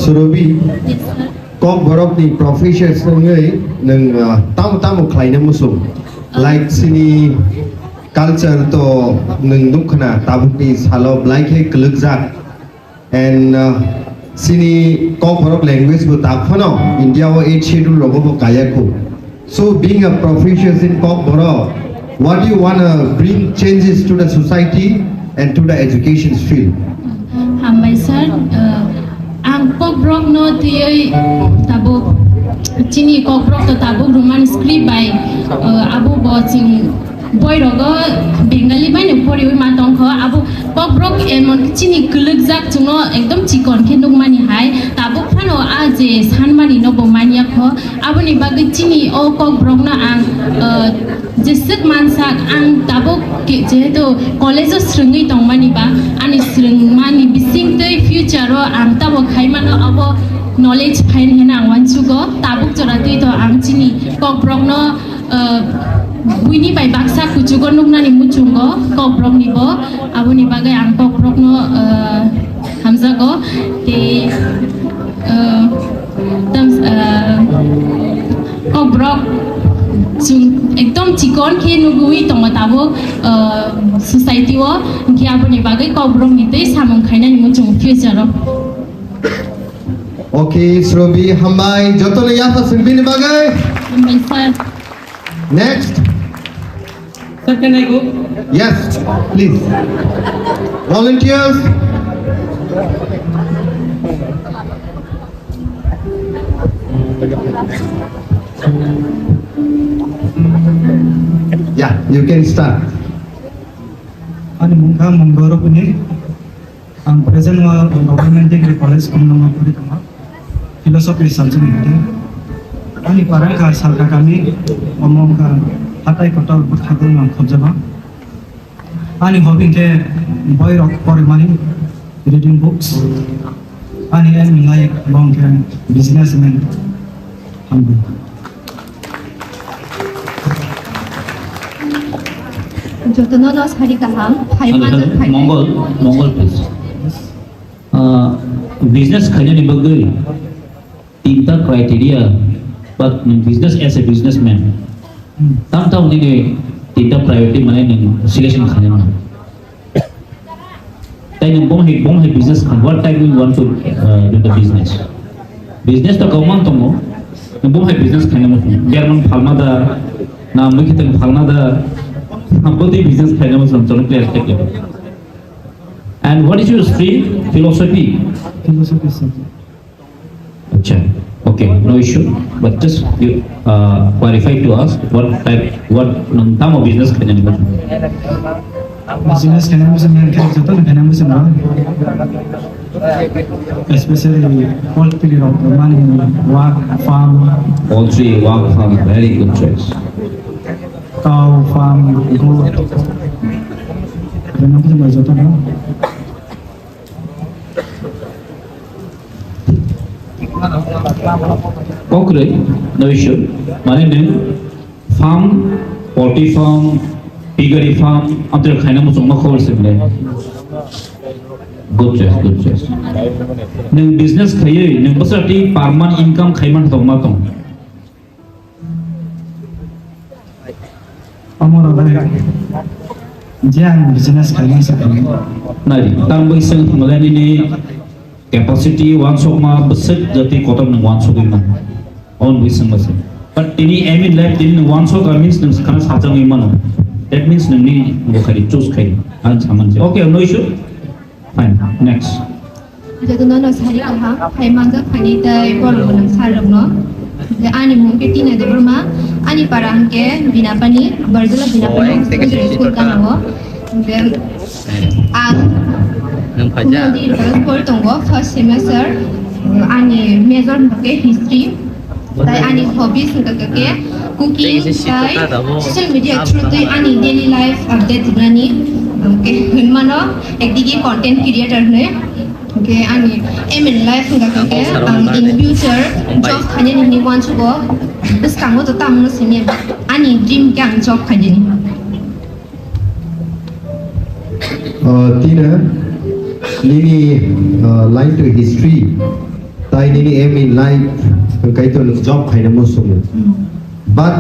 Surobi, Govt ni professor sungai neng tamu klaina musum. Like sini culture to neng dukhna tabukni salo like he kelukjak, and sini Govt language bu takfano India wo 8 schedule logo bo kayaku. So being a professor in Govt, what do you wanna bring changes to the society and to the education field? Hambai sir, ang Govt no tiyoy tabuk chini Govt to tabuk roman script by abu bo ching boy rogo Bengali by ne poriwi matong kho abu Govt emon chini kulukjak chungo ekdom chikon ke nugmani hai tabuk phano aje sanmani no bo mania kho abu ni bagi chini o Govt no ang jesek mansak ang tabuk jehetu college srungi tongmani ba ani srungmani bising tei future ro ang tabuk khaimano abo knowledge phain hena ang wanchugo tabuk jora tui to ang chini Govt no buini bai baksa kuchugo nugnani muchungo Govt ni bo abo ni bagai ang Govt no hamjago te Govt ekdom chikon ke nugui tongo tabo society wo ke aboni bagai Govt ni tei samung khainani muchung future ro. Okay, Surobi, hambai joto le yafa sungbini bagai. Hambai sir. Next. Sir, can I go? Yes, please. Volunteers. Yeah, you can start. Ani mungka menggoro puni ang present wa government degree college Khumulwng puri tama philosophy subject ini ani parang ka salka kami omong ka hatai kotor berkhadul mang khojaba ani hobby ke boy rock pori mani reading books ani en like bong ke businessman jotono no sari kaham phaiman jo khai Mongol please. Business khaina ni bagai tinta criteria but business as a businessman tam ni tinta priority mana ni selection khaina mana tai ni bong hai business what type you want to do the business to government to mo bong hai business khaina mo german phalma da na mukhi tan phalna da bodi business khaina mo chalo clear take. And what is your stream? Philosophy. Philosophy subject. Acha. Okay, no issue. But just you clarify to us what nama business kena ni. Business kena mesti main kerja tu kena mesti mana. Especially poultry or money, work, farm. Poultry, work, farm, very good choice. Cow farm, goat. Kena mesti macam tu mana. Okay, no issue. Mana ni farm, poultry farm, piggery farm, antara khaina mu semua kau sebenarnya. Good choice. Neng business kaya, neng besar ti permanent income khaiman tong matong. Amor ada. Jangan business kaya sekarang. Nari, tambah iseng mulai ni capacity one shop ma besar jadi kotor neng one shop iman. On iseng besar. But ini aim in life ini one shop means neng sekarang sajang iman. That means neng ni bukan choose kaya. An saman je. Okay, no issue. Fine. Next. jotono no sari kaham phaiman jo khani tai bol bonang sarong no je ani mungke tina de burma ani parang ke binapani barjala binapani school kanago then Khumulwng school tongo first semester ani major ke history tai ani hobbies ke cooking tai social media through tai ani daily life update dinani ke hunmano ekdigi content creator ne ke ani aim in life ke in future job khani ni want to go this kango to tam no sini ani dream kyang job khani ni Tina nini line to history tai nini aim in life kai to job khaina mo sum but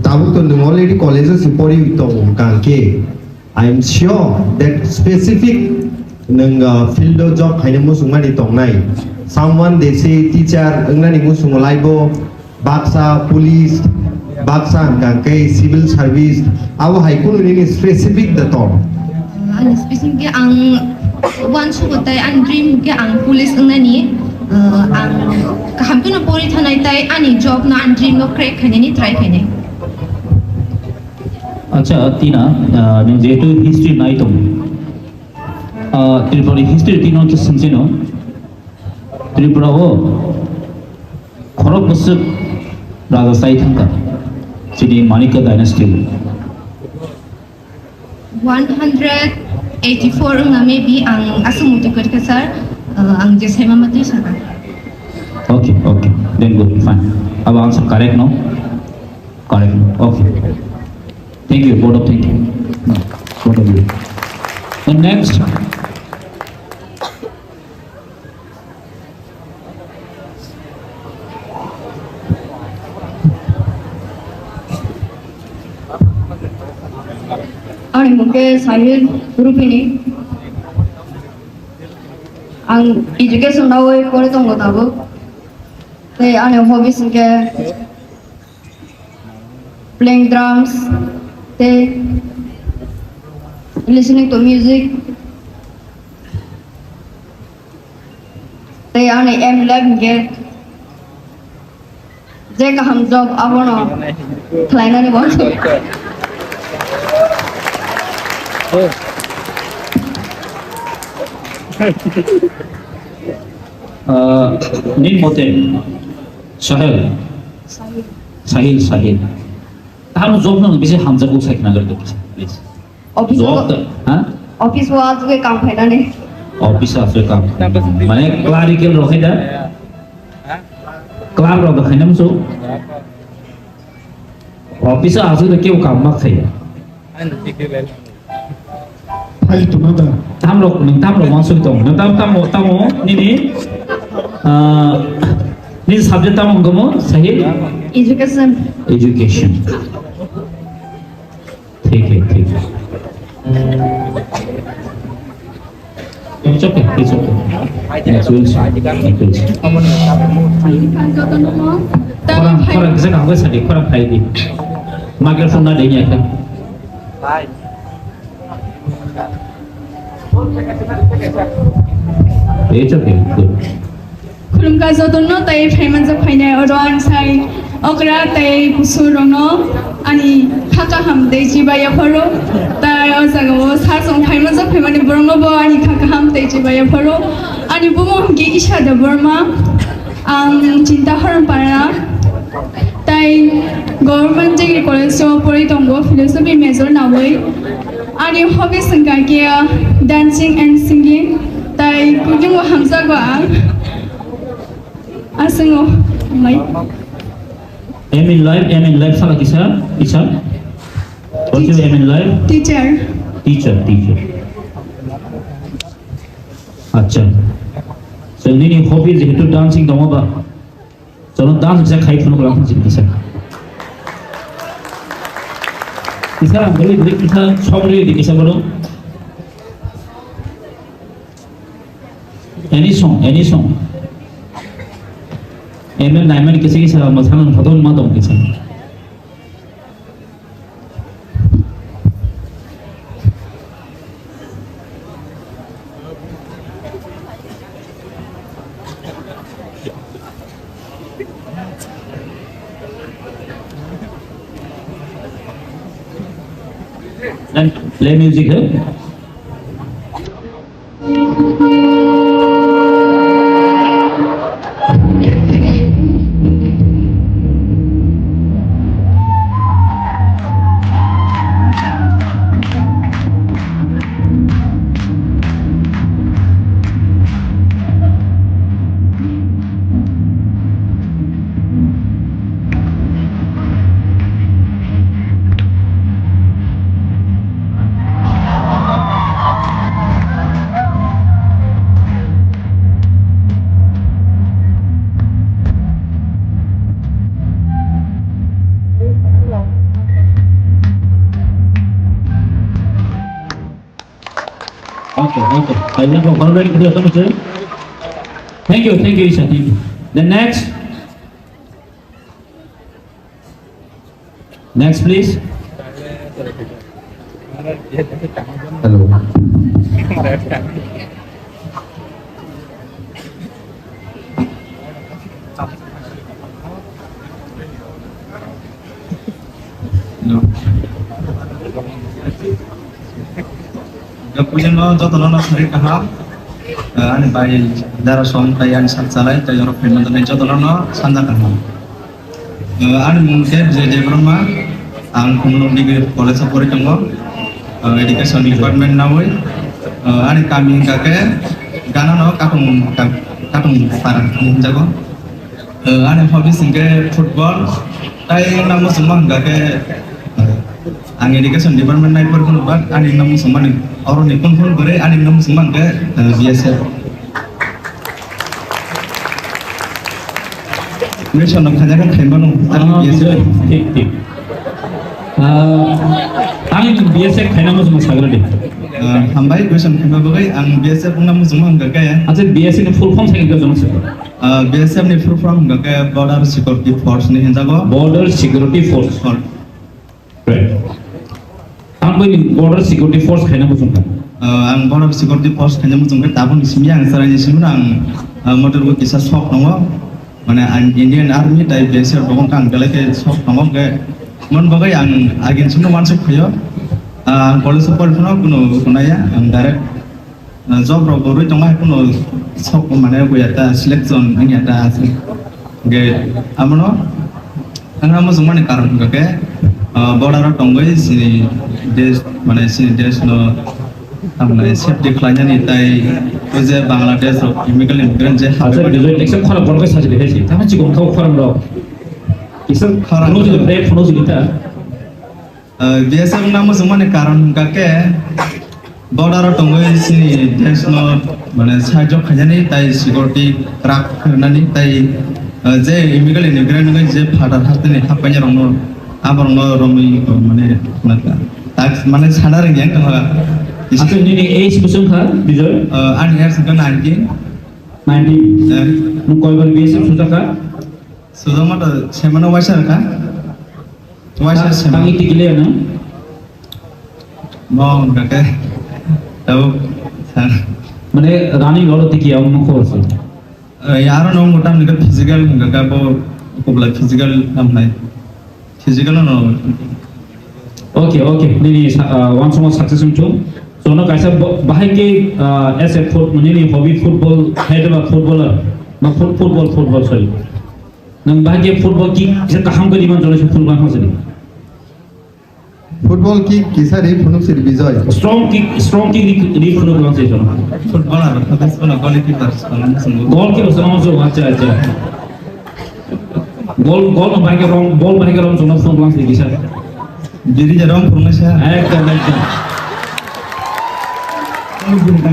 tabu to already colleges supporting to kanke I am sure that specific nang field job khaina mo sum mani tong nai someone they say teacher nani mo sum laibo baksa police baksa kanke civil service aw haikunu nini specific the thought ani specific ke ang one to go tai an dream ke ang police nani ang kahampi no pori thanai tai ani job na an dream no crack khani ni try khani Acha Tina, neng jetu history naik tong. Tripura history Tina ke sense no. Tripura wo khorok besar raja sai thangka. Jadi Manika dynasty. 184 na maybe ang asumuti ko ka sir ang jese mamati saka. Okay, then good, fine. Ab answer correct no? Correct. Okay. Thank you, both of you. Both of you. And next. Ani mungkin saya guru ini, ang education nawai kore tong tabu, tapi ani hobbies ke playing drums, listening to music, tapi ani aim lab ke, jika ham job abono, kelainan ni boleh. Nin mote Sahil. Tahan job na bisa hamza ko sa kinagar to please. Office wo आज के काम है ना नहीं. Office after काम. माने clerical रोहे दा. Clerk रोहे खाने में सो. Office आज के क्यों काम मत खाया. File to mother. Tamro masuk itu. Tamu ini ini subject tamu kamu sahih? Education. Education. ठीक है. It's okay. Next we'll see. Korang bisa kamu sedih. Korang Friday. Microphone ada ini kan? It's okay. Good. Khumulwng jotono tai phaimang jak phainai oran sai okra tai busurono ani khaka ham dei jibaya pharo tai ojago sarjong phaimang jak phaimani bormo bo ani khaka ham dei jibaya pharo ani bumo hamki isada borma ang cinta haram para tai government degree college of poritongo philosophy major nawai ani hobby sangkake dancing and singing tai kujung hamza go ang asengo mai Aim in life salah kisah. What's your aim in life? teacher Teacher. अच्छा. So ini hobby itu dancing dong apa? Kalau dance bisa kait pun kalau kita bisa. Kita boleh kita boleh di kisah baru. Any song. Emel naiman kisah masalah fatwa mata kisah. And play music here. Okay. Thank you, Isha. Thank you. The next, please. Hello. Kemudian jotono sendiri kaham, ane bayi darah soal tayan sansalai tayan orang firman dan jotono sanda kaham. Ane mungkin jadi berma, ang Khumulwng degree college of poritongo, education department nawai, ane kami kakek, gana no katung parang jago, ane hobi singke football, tayan namu semua kakek. Ang education department naik berpun buat aning namu semua nih orang nih pun beri aning namu semua ke biasa. Mereka nak hanya kan khayman biasa. Tik. Ang biasa khayman namu semua sagar deh. Hambai question khayman bagai ang biasa pun namu semua enggak kaya. Aja biasa ni full form saya enggak jelas. Biasa ni full form enggak kaya border security force nih jago. Border security force. Right. Ang border security force kaya namu semua. Ang border security force kaya namu semua tabung ismi ang sarang ismi ang motor gua kisah sok nongol. Mana ang Indian Army type biasa orang kan kalau ke sok nongol ke. Mon bagai ang agen semua masuk kaya. Kalau support pun ya ang direct job baru itu mah pun sok mana gua ada selection ini ada asli. Ge amano ang namu semua ni karun ke. Border tonggoi sini des mana sini des no amna safety klanya ni tai je Bangladesh illegal immigrant je Aja dulu election khara border saja deh sih. Tapi cikgu kau khara lo. Iseng khara lo jadi brave phone jadi ta. biasa nama semua nih karan kakek border tunggu sini national mana sahaja kerja nih tai security crack nani tai je immigrant nih je father hati nih apa nya rono apa rono romi mana mana tak mana sadar yang kah Atau ini age besar kah Bijoy? An years ke 19 Kau ibarat biasa sudah kah? sudah mah semana wajar kah wajar semana Tangi tigilnya na? mau kakek tahu Mana running lalu tigi awak mau kau sih? यार नो मोटा निकल physical गगा बो कोबला physical हमनाय physical नो Okay. Ini one semua sukses itu. So nak kaisa bahaya ke as a ini hobby football head of footballer, mak football sorry. Nang bahaya football ki kita kaham ke di mana jelas football kan sini. Football ki kisah ni punuk sih Bijoy. Strong kick di football kan sih sana. Footballer habis pun goalkeeper semua Goal ki usah masuk aja. Goal bahaya rom sana football sih kisah. jadi jarang pernah saya Ekdom.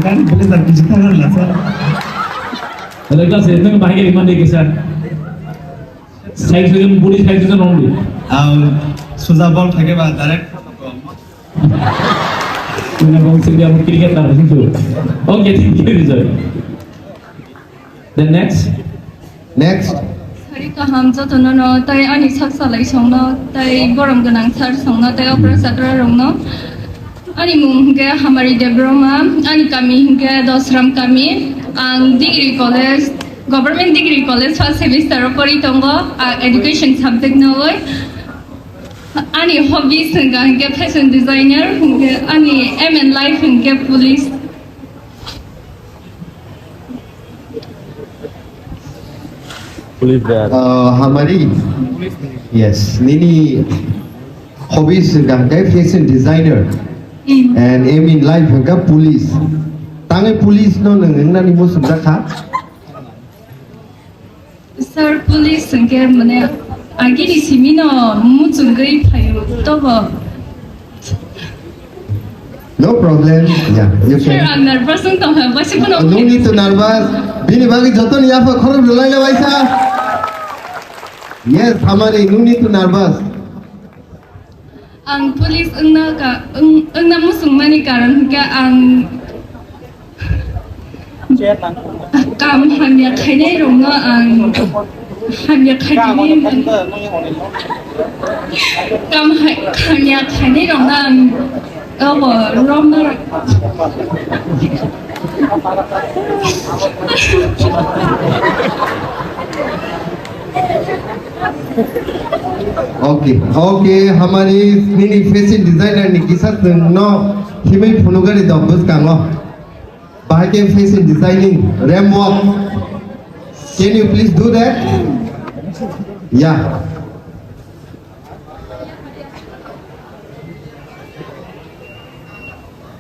kan boleh tak bisa kan lah sir Kalau kita sedang bahaya di mana kisah. Saya sudah budi saya sudah nongli. Suja ball থাকে বা direct Punya bangsa dia mungkin kita tahu itu. Okay, thank you Bijoy. Then next. Hari kaham jatuh nono, tapi ani saksa lagi songno, tapi boram genang sar songno, tapi opera sakra rongno. Ani mungkin hamari debroma, ani kami hingga dosram kami, ang degree college, government degree college first semester opori tonggo, education subject noy. Ani hobbies hingga fashion designer, hingga ani MN life hingga police. हमारी yes nini hobbies का fashion designer and aim in life का police tangai police no nengna ni musuh dah Sir police hingga mana agiri simino muncul gay payu, tobo. no problem yeah you Sir, can I'm nervous untuk apa sih pun no need to nervous bini bagi jodoh ni apa korang belai lah baisa yes हमारे no need to nervous ang police engna musulmani karan hingga ang kam hamya khainai rongno ang hamya khainai kam hamya khainai rongno ang romno okay हमारी nini fashion designer ni kisah no himai phunugari dobbus kango bahake fashion designing ram walk can you please do that yeah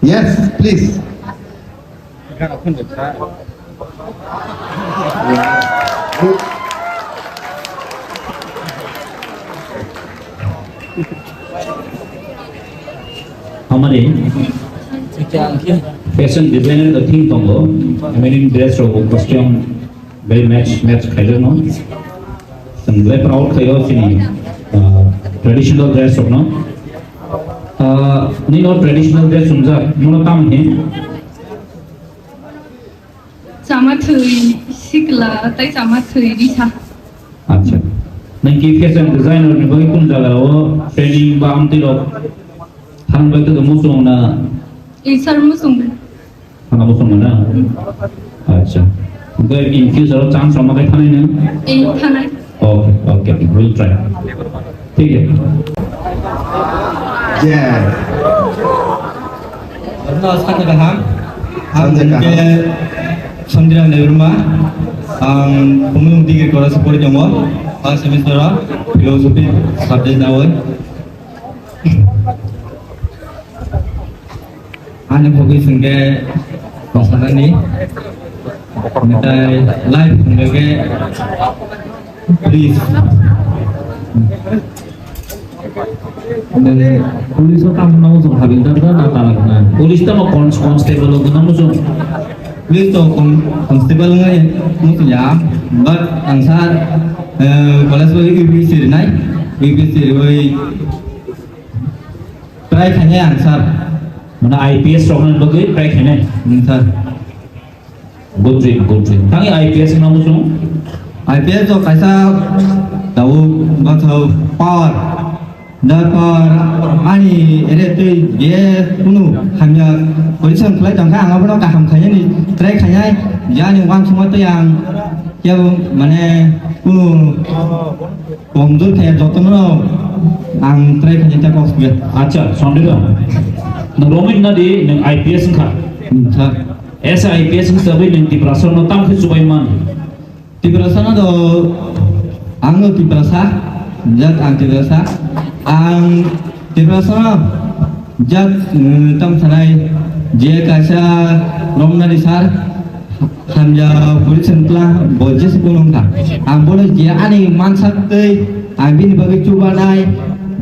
yes please हमारे fashion designer the thing tongo many dress ro costume very match khailo no some very proud khayo sini traditional dress no ni no traditional dress sumja mono kam he sama thui sikla tai sama thui risa अच्छा नहीं कि fashion designer ने बगी कुन जगह वो training बा आमती लो हम बगी तो मुसुम ना sir musung हम मुसुम ना अच्छा तो इन फ्यूचर चांस हम कहीं थाने ना thanai ओके विल ट्राई ठीक है yeah Karena sahaja kaham, Sahaja kaham. ke Sandra Nerma, Khumulwng degree college pori jongo, first semester philosophy subject nawai. Ane hobi sengke pasangan ni, mentai life sengke please. Police kamu namu tuh habitat kan natalan na. Police tuh mau constable loh namu tuh. Police tuh constable nggak mungkin ya, but ansar kalau sebagai UBC naik, UBC sebagai try hanya ansar. Mana IPS orang bagai try hanya. Ansar. Good dream. Tangi IPS namu tuh. IPS tuh kaisa tahu bahasa power. Dapat ani itu dia kuno hanya polisi yang kelihatan kan apa nak kaham kaya ni try kaya jangan yang semua tu yang mana kuno komdul kaya jodoh no ang try kaya tak kau sebut. Acha, sondel lah. Nang romin nadi nang IPS kan. Esa IPS kan tapi nang di perasaan no tam tu supaya man. Di perasaan tu anggo di perasaan jat ang di perasaan ang diperasaan jat tam sanai je kaisa romna disar hamja polisi telah bojes punung ta ang boleh je ani mansak tei ang bini bagai cuba nai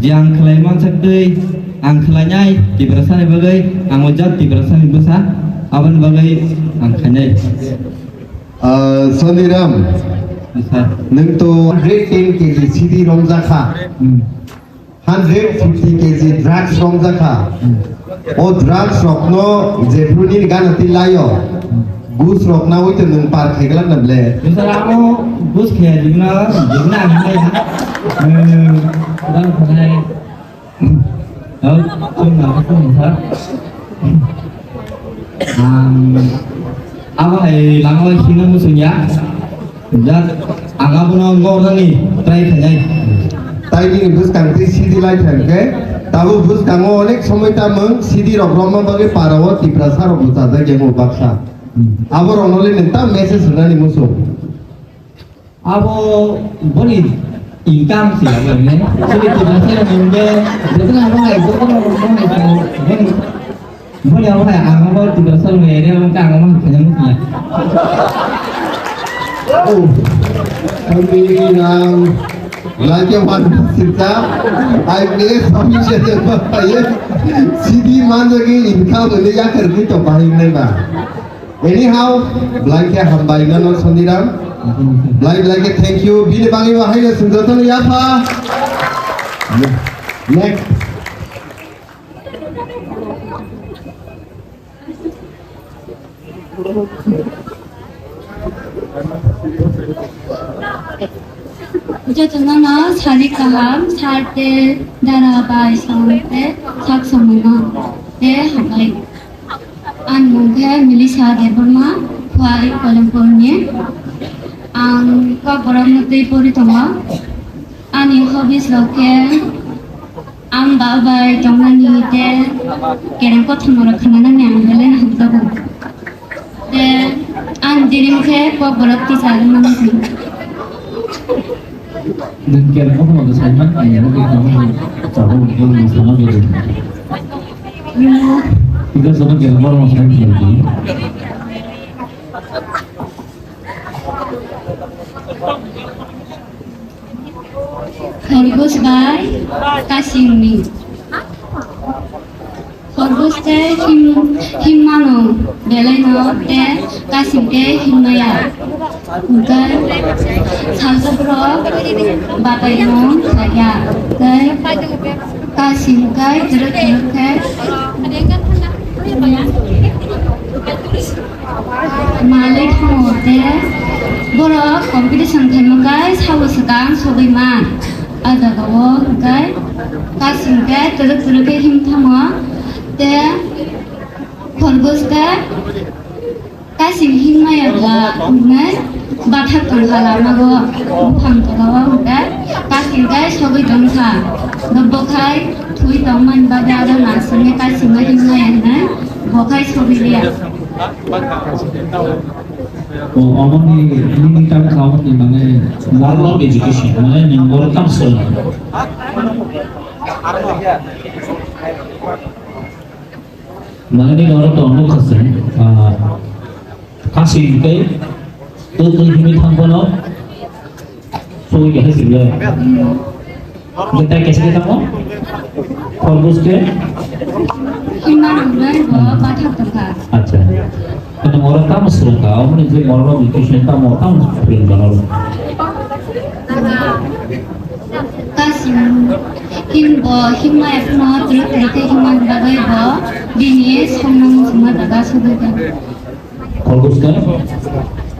jang kelai mansak tei ang kelanyai diperasaan bagai ang ojat diperasaan besar awan bagai ang kanyai Soniram neng tu 110 kg CD romzaka 150 kg drugs romzaka o drugs rokno jebrunir ganati layo gus rokna itu neng par kheglan nable misalnya kamu gus kaya jigna apa ya dan pada cuma apa misal apa lango sini musuhnya dan anggap nongol ni try kanyai তাই ni bus kangti CD lai thangke tabu bus kango onek সময় tamang CD rok roma bage parawo tiprasa rok buta jemo baksa abor onole nenta message nani muso abo boni income sih apa ini jadi tiprasa mungkin itu kan apa itu kan boni apa ya anggap tiprasa mere orang kan ngomong kanyang punya oh kami nang lagi one sita IPS official ya CD manja ke income le ya karni to bahing nahi ba anyhow like hambai nano sondiram like thank you bini bangi wahai le sunjoton ya pa next 어쨌든 나 사리까함 살때 나라바이 상때 saksamana de habai an mungke milisa de burma khwai kolompornie ang ka boramute poritama ani hobbies loke am babai tongani de kereng ko thamora khanana nyang helen hubtabu de an dirimke ko borakti salman Dan kira kamu mau kesayangan ya mungkin kamu tahu mungkin sama gitu. Kita sama kira kamu mau sayang gitu. Khorgos by Kasimi. Khorgos te himmano beleno te Kasim te himmaya. Ugai salsabro babai no saya. Ugai Kasim ugai jeruk ke. Malik ho te borok competition themo guys haus kang sobai man ada gawo guys Kasim ke jeruk ke him thamo te khorgos ke Kasim himaya ba ne bathak tong hala mago bukham to gawo ke Kasim ke sobai tong kha bokai thui tong man ba da da na sune Kasim ma himaya ne bokai sobai dia Oh, 어머니 ini kami kawan di mana moral education, mana yang moral counsel. Mana ni orang tu orang kasen, kasih ke, tu ini thang kono, so ini hasil dia. Kita kasih kita mau fokus ke 희망을 바탕통가 aja. Kalau orang kamu suruh kau, mungkin orang bikin kamu kamu beri orang. 가심 힘마에 풀어 들어들게 희망 바가이 비니에 성능 정말다가 소득다 Fokus ke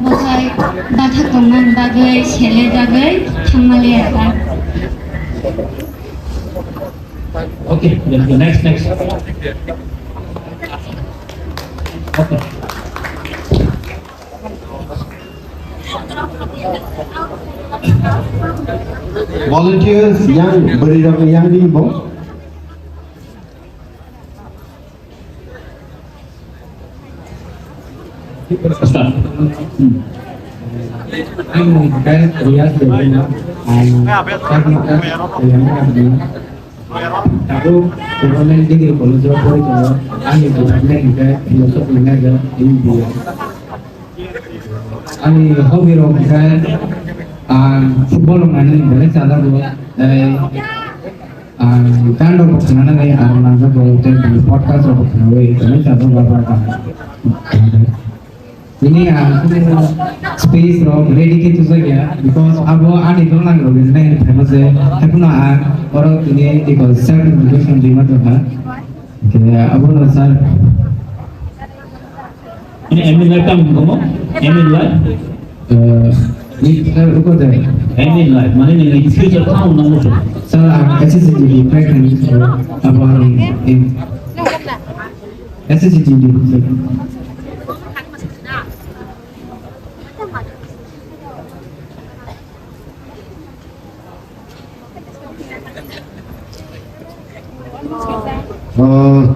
뭐가이 바탕통만 바가이 셀레다가이 탕말리야다 Okay, next. Okay. Volunteers yang beri yang di bawah. Start. Anh cái rias dari anh karena yang kami aku kemudian di kalau jauh dari kalau ani bukannya juga filosofi aja ini dia ani hobi orang kan football mana dari cara buat dari kan orang sana dari anak buat dari podcast orang sana dari cara berapa ini space rock ready ke tu saja because abo ani dong lang loh ini famous है पुनः orang ini di self education di mana tu kan kayak abo na sir Ini Emin live kamu ngomong? Emin live? ini uko deh Emin live. Mana ini future kamu namu tu? saya SCTV pregnant abo ini SCTV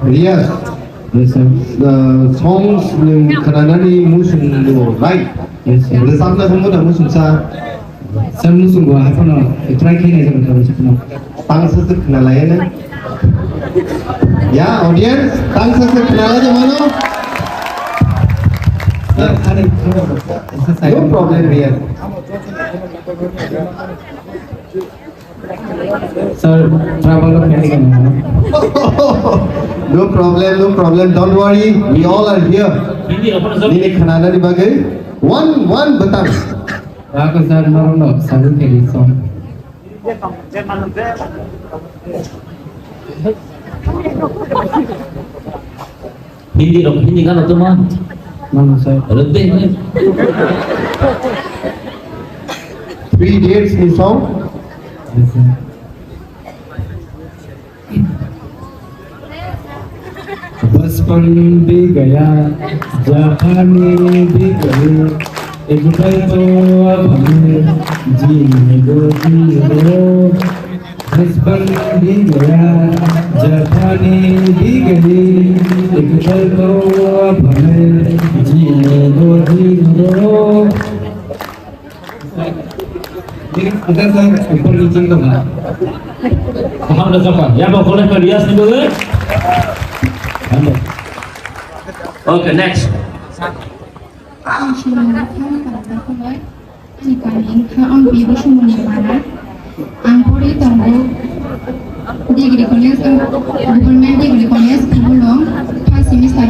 Rias, yes sir songs yang kerana ni musim tu, right? yes sir Bersama semua dah musim sah. saya musuh gua apa no try kini aja kalau macam Tang sesek kenal lain. Ya, audience, tang sesek kenal aja mana? No problem, Rias. sir travel lo kini kan No problem. Don't worry, we all are here. Hindi apa nak? Ini kenal ni bagai one betang. aku sir no selalu kini song Hindi kan tu mah? mana sir Lebih ni. 3 dates ni song. yes sir बचपन भी गया जवानी भी गई एक पल तो अब हमें जीने दो बचपन भी गया जवानी भी गई एक पल तो अब हमें जीने दो ada sir ऊपर नीचे का Faham dah siapa? Ya, boleh ke Rias ni boleh? Okay, next. Degree college, government degree college, Khumulwng, first semester,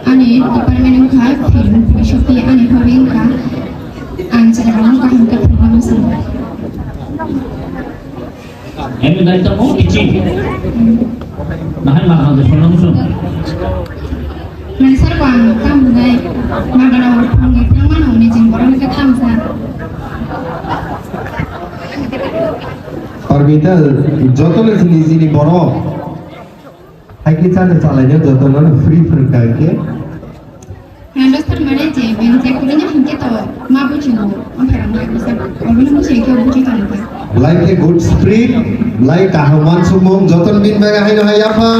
ani department ng film, philosophy, ani hobby ka, ang sarang kahangkat program sa. Emin live tak mau? Ichi. Nahan makan tu pun langsung. Nasar kwang kamu dai, magana orang yang mana ni jeng orang kita tamsa. Parmita, jodoh ni sini boro. Hai kita ada calanya jodoh mana free kerja. Nasar mana je, benci kulitnya hingga tu, mabu cuma, orang nak bisa, orang nak bisa ikut buci tu. Like a good spirit, like kahwan sumong jodoh bin bagai hai no hai apa?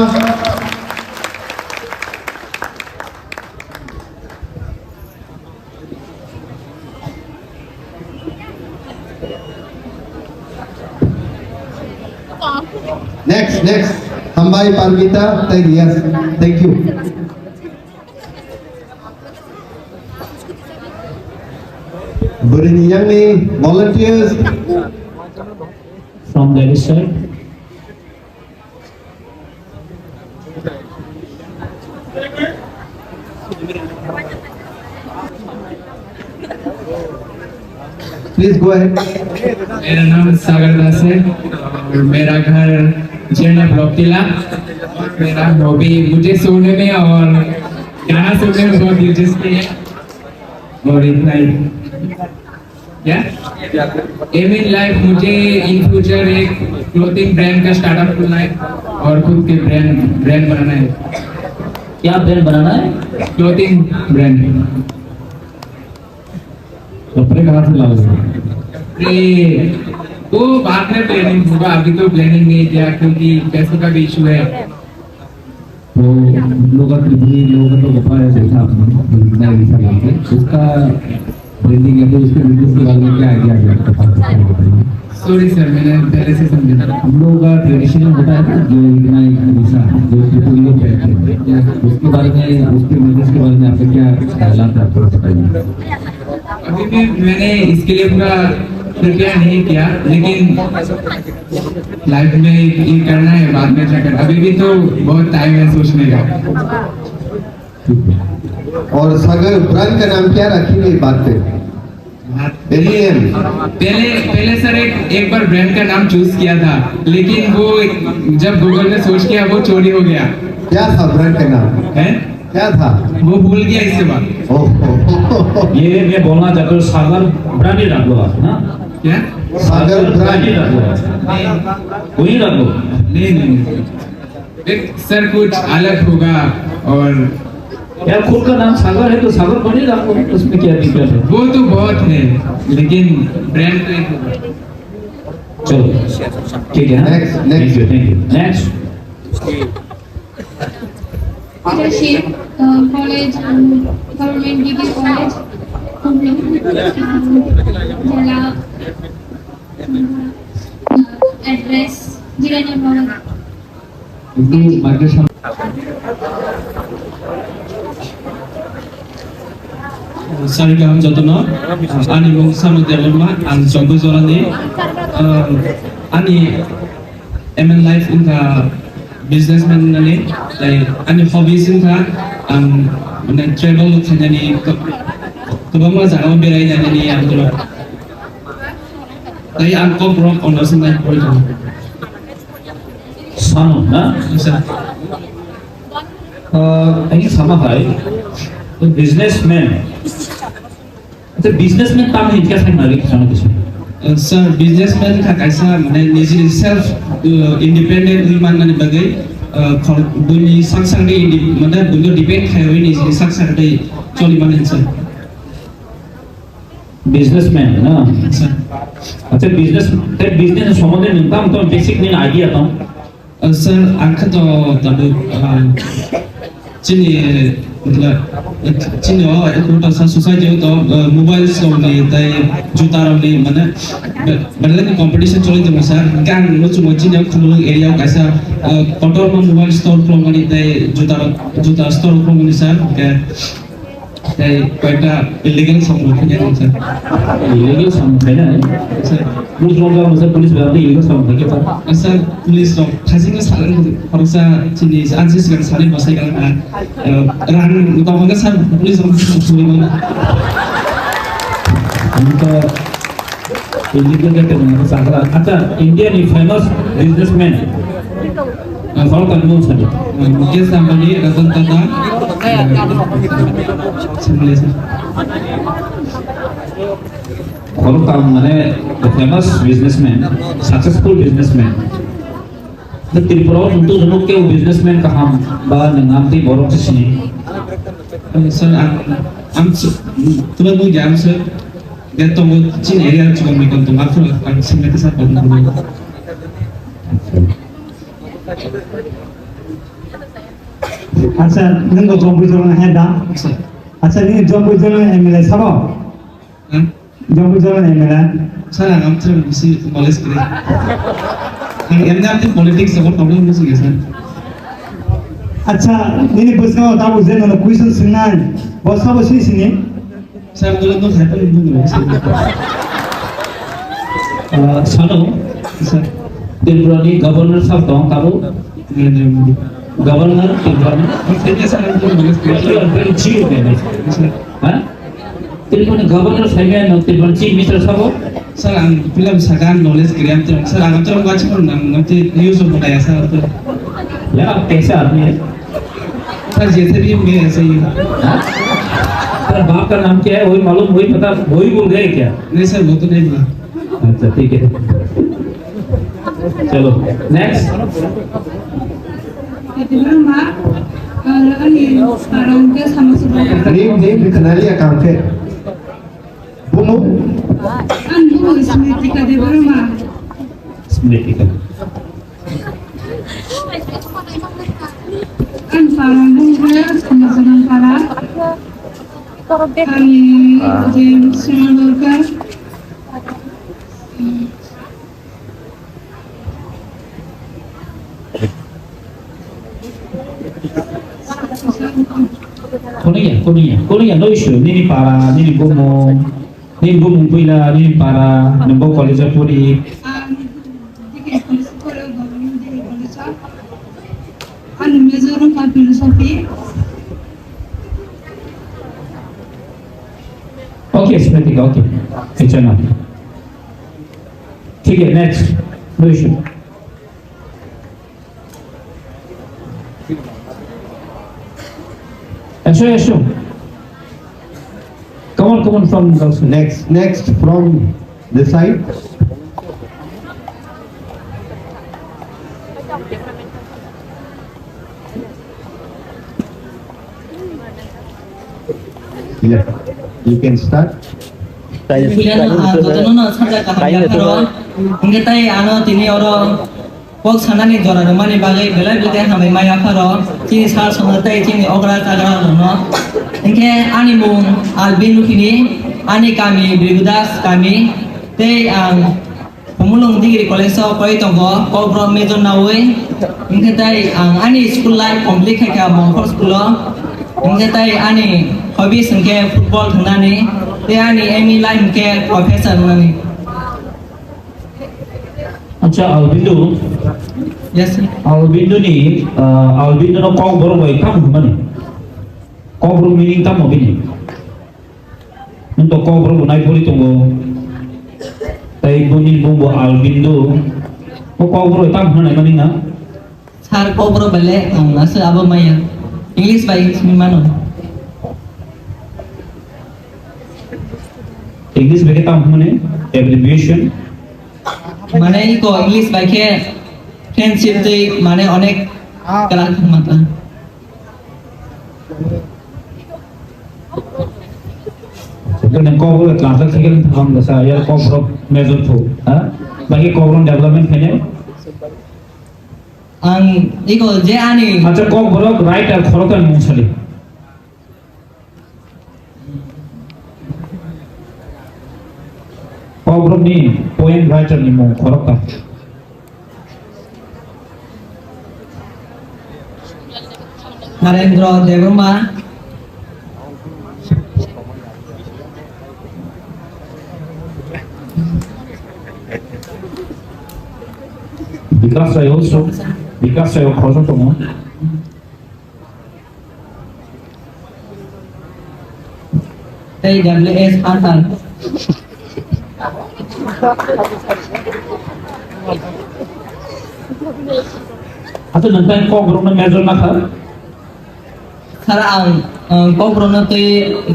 Next. Hambai Parmita, thank you. Beri yang ni volunteers From from ladies side. Please go ahead. मेरा नाम सागर दास है और मेरा घर जेने block टीला। मेरा hobby मुझे सोने में और गाना सुनने में बहुत दिलचस्पी है और इतना ही। क्या एम इन लाइफ मुझे इन फ्यूचर एक क्लोथिंग ब्रांड का स्टार्टअप खोलना है और खुद के ब्रांड बनाना है। क्या ब्रांड बनाना है? Clothing brand. कपड़े कहाँ से लाओगे? वो बाद में प्लानिंग होगा, अभी तो प्लानिंग नहीं किया क्योंकि पैसों का भी इशू है। तो लोगों का तो बता है देखा आपने ऐसा करके उसका ब्रांडिंग है तो उसके बिजनेस के बारे में क्या आइडिया है आपके पास? सॉरी सर, मैंने पहले से समझा। हम लोगों का ट्रेडिशनल होता है ना जो इतना ऐसा जो people लोग कहते हैं उसके बारे में उसके बिजनेस के बारे में आपके क्या ख्यालात है आपको बताइए। अभी भी मैंने इसके लिए पूरा प्रिपेयर नहीं किया, लेकिन लाइफ में ये करना है, बाद में क्या करना। अभी भी तो बहुत टाइम है सोचने का। और सागर ब्रांड का नाम क्या रखेंगे बात पे? पहले सर एक बार ब्रांड का नाम चूज किया था, लेकिन वो जब गूगल में सर्च किया वो चोरी हो गया। क्या था ब्रांड का नाम? है क्या था? वो भूल गया इसके बाद। ये मैं बोलना चाहता हूँ सागर ब्रांड ही रख लो आप ना। क्या सागर ब्रांड ही रख लो, वही रख लो। नहीं सर कुछ अलग होगा। और यार खुद का नाम सागर है तो सागर ब्रांड ही रख लो, उसमें क्या दिक्कत है? वो तो बहुत है लेकिन ब्रांड तो एक होगा। चलो ठीक है। Next thank you. Next Leadership College and Government Degree College, Khumulwng, Jala, address, Jila number. itu market Sari kaham jotono ani mung samu developma an jombo zorani ani MN life inka businessman nani ani hobbies inka an mana travel khanani kebama jaga berai nani an tuh tadi an kobrok onosin nai pori Sano na ini sama hai तो businessman तो businessman काम है क्या खाना लगे किसान किसान sir businessman का कैसा मैंने निजी सेल्फ इंडिपेंडेंट मान नाने बगै बुनी संग दे माने बुनी डिपेंड खायो निजी संग दे चली माने सर बिजनेसमैन ना सर अच्छा बिजनेस संबंधी निकाम तो बेसिक में आइडिया तो सर आंखा तो तब चिनी मतलब चिनी हो एक टोटल सा सोसाइटी हो तो मोबाइल स्टोर में ताई जूता रंगली माने बड़े ने कंपटीशन चले थे सर क्या मुझे चिनी खुमलुंग एरिया कैसा कंट्रोल में मोबाइल स्टोर खोलने ताई जूता स्टोर खोलने सर क्या ताई कोईटा इलीगल सामान है सर इलीगल सामान है सर पुलिस लोग का मतलब पुलिस वाले इलीगल सामान है क्या सर पुलिस लोग खासी का सालन फरसा चिनी आंसिस का सालन बसाई का रंग तो मगर सर पुलिस लोग सुनी माना उनका इलीगल का तो सागरा अच्छा इंडियन फेमस बिजनेसमैन फॉलो करने sir Mukesh Ambani Ratan Tata CHWLASA follow काम माने फेमस बिजनेसमैन सक्सेसफुल बिजनेसमैन तो त्रिपुरा untuk जनों के बिजनेसमैन का हम बाहर नंगामती बोरों से सीने सर am तुम लोग जाम sir dia tunggu cin area cuma mereka untuk aku akan sempat saat pada अच्छा नंगो जम्बू जलन है दा अच्छा नहीं जम्बू जलन एमएलए साबो जम्बू जलन एमएलए सर हम तो इसी कॉलेज के लिए एमने अपने पॉलिटिक्स और प्रॉब्लम नहीं सुने सर अच्छा नहीं बसना होता वो जेन ना क्वेश्चन सुनना है बस सब उसी सुनिए सर बोले तो हैपन नहीं सानो sir Tripurani governor sab dong tabu governor Tripurani chief Hah? Tripurani governor saya no Tripurani chief minister sabo Sir, ang film sagan knowledge kaya sir ang terus baca pun nanti news pun ada sir tu. Ya आप कैसे आदमी है Sir जैसे भी मैं ऐसे ही हूँ. तेरा बाप का नाम क्या है वही मालूम वही पता वही भूल गए क्या नहीं सर वो तो नहीं बोला. अच्छा ठीक है चलो next Itu rumah, kan sekarang dia sama sebenarnya. Name kenali ya kafe. Bumu. Kan bu Smriti ka di rumah. स्मृति का Kan parang bunga sama para. Kami di Semarang. Kuliah no issue nini para nini bumu pila nini para nembo college puri Anu major ka philosophy. okay स्मृति का okay अच्छा ना ठीक है next no issue Asho come on from Govt. Next from this side. Yeah, you can start. Pilihan jodoh no saja kahaya karo. Hingga tay ano tini orang pok sana ni jora rumah ni bagai belai belai hamai maya karo. Tini sar sana tay tini ogra tagra lono. Hingga ani mung albinu kini ani kami Govt kami tay Khumulwng degree college so koi tonggo kobro major nawe. Hingga tay ani school life complete kaya mongkor school hingga tay ani hobi sengke football thanani tay ani ME life ke professor nani. अच्छा अलबिंदु Yes sir. अलबिंदु ni अलबिंदु no kau baru baik kamu mana kau baru meaning kamu begini untuk kau baru naik poli tunggu tapi bunin bumbu albindu kau baru kamu mana meaning na Sar kobro bale asa aba maya English by mano. English bagi kamu mana abbreviation Mana iko English by ke friendship tu mana onek kelas mata. Sekarang kau baru kelas sekian tahun dah ya kau baru major tu, bagi kau baru development kene. Iko je ani. अच्छा कौन बोलो right और खरो का मुंह चले कौन बोलो नहीं पोएम राइटर नहीं मुंह खरो का Narendra Devrama. विकास राय also विकास राय खरो तो मुंह WS Antal. atau nanti kau baru na major na kah Sara kau berono tu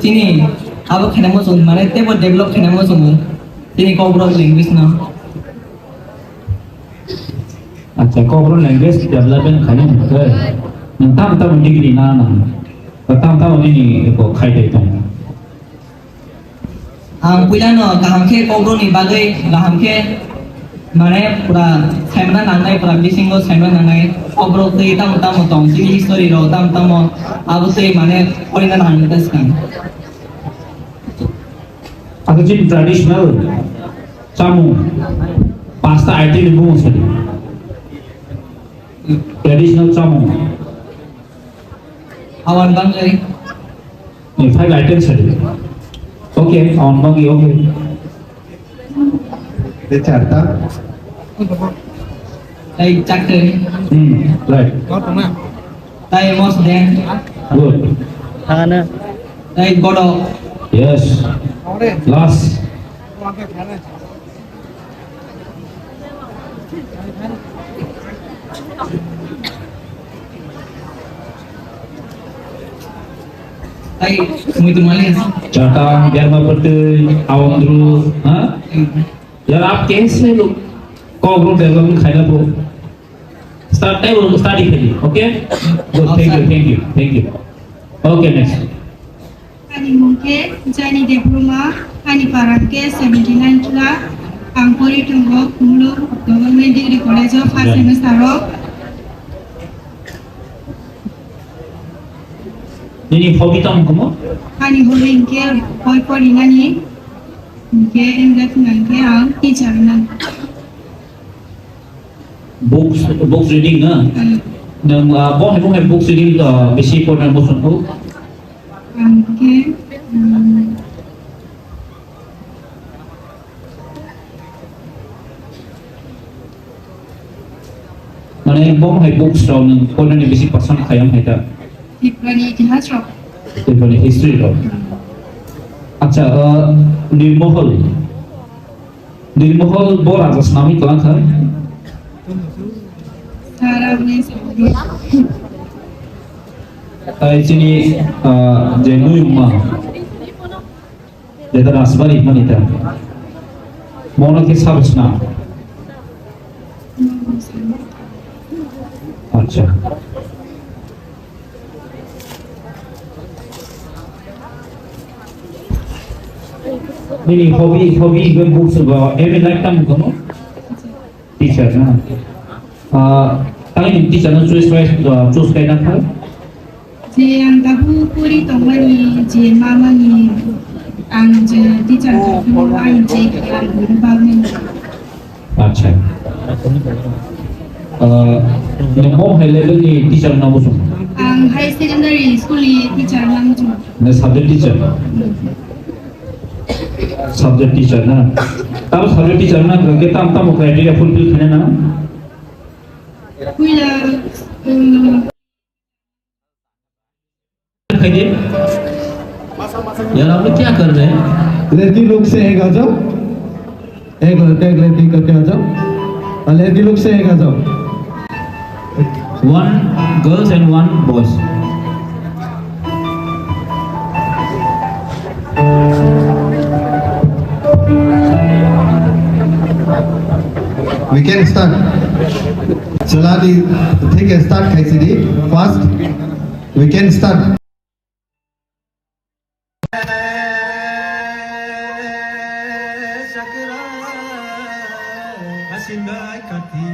sini apa kena musuh mana tebo develop kena musuh sini kau berono language na. अच्छा कौ बारू language development खाने होता है नंताम ताम डिग्री ना ना ताम ताम ini ko khai dai tong Punya no kaham ke kau berono ni bagai kaham ke mana pura semna nangai pura bisingo semna nangai kau berono tu tam tam tong sini history ro tam tam abu tu mana orang nangai tu sekarang. atau jadi traditional jamu pasta item ni bukan sekali traditional jamu Awan banggai. ni 5 items sekali okay awan bagi okay They charta. tay chắc cười Right. tay mos đen Good. tay godo Yes. Last. tay muito malis Catang biar seperti awam dulu, हाँ? यार आप कैसे लोग कॉग्रो development खाना वो start time start ही करिए, okay? Good, thank you. Okay, next. Ani mungke jani diploma ani parangke 79 kila angkori tunggu Khumulwng Government Degree College of First Semester Ini hobby tamu kamu? ani hole inke boy pori nani inke enggak nangke ang teacher nan Books reading na. Nang boh hai books reading besi pun nang bosan tu. angke Mana boh hai books tau nang pun nang besi pasang kayam hai ta. Ibrani itihas rock Ini history tau. अच्छा निर्मोहल bore आज नामी कलां था Sarah Blaze sini jenuh rumah dari rasbari mana itu mana ke sabus na अच्छा ini hobi gue books bawa every lifetime kamu teacher na kalian teacher na choose kayak apa je ang tabu puri tongmani je mamani ang je teacher ko ang je ang gurubawin अच्छा नमो high level ni teacher na musuh ang high secondary school ni teacher lang jo na subject teacher na tahu subject teacher na kita tam criteria fulfill kene na kuila खाइए यार आप लोग क्या कर रहे हैं लड़की लोग से एक आ जाओ एक लड़का एक लड़की करके आ जाओ और लड़की लोग से एक आ जाओ one girls and one boys we can start चला दी ठीक है start कैसे दी fast we can start Asin baik hati,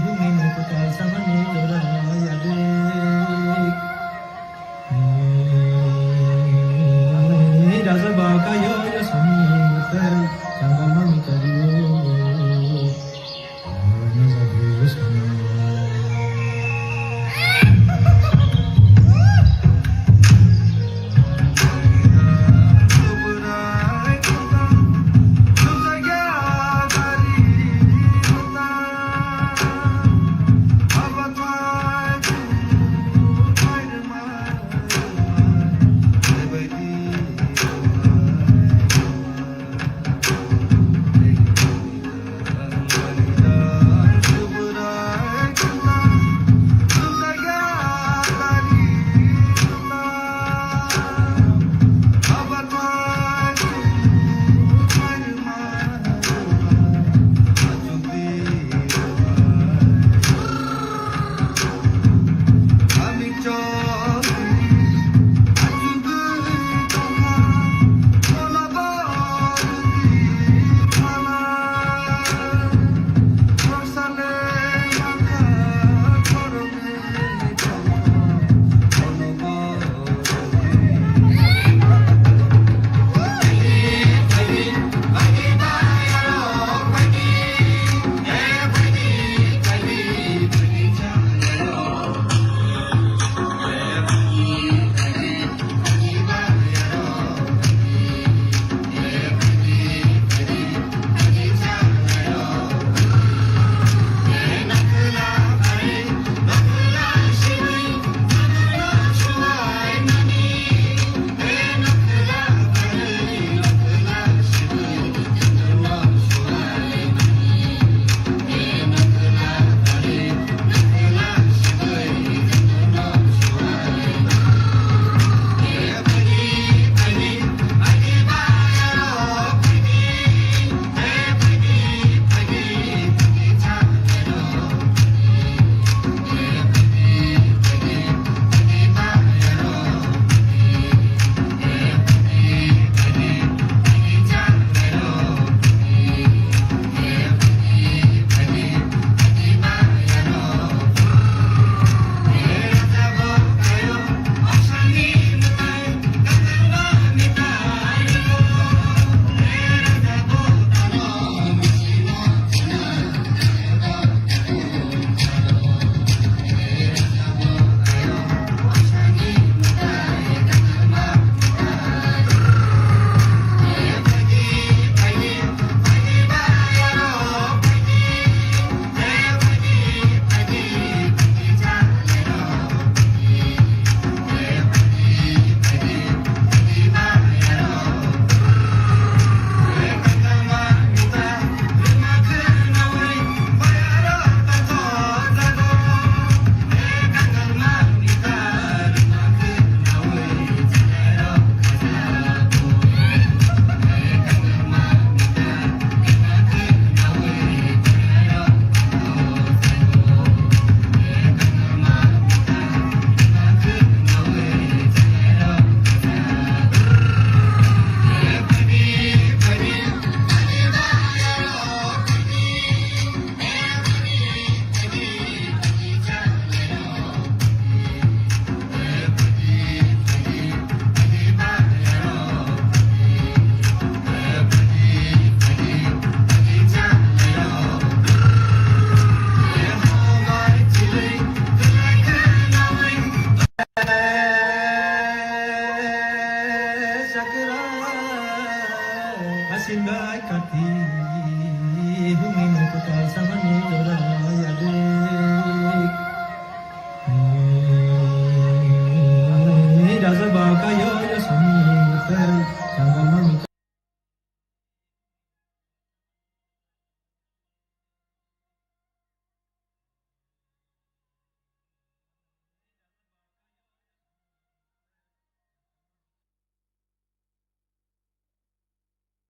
bumi mau putar sama ni.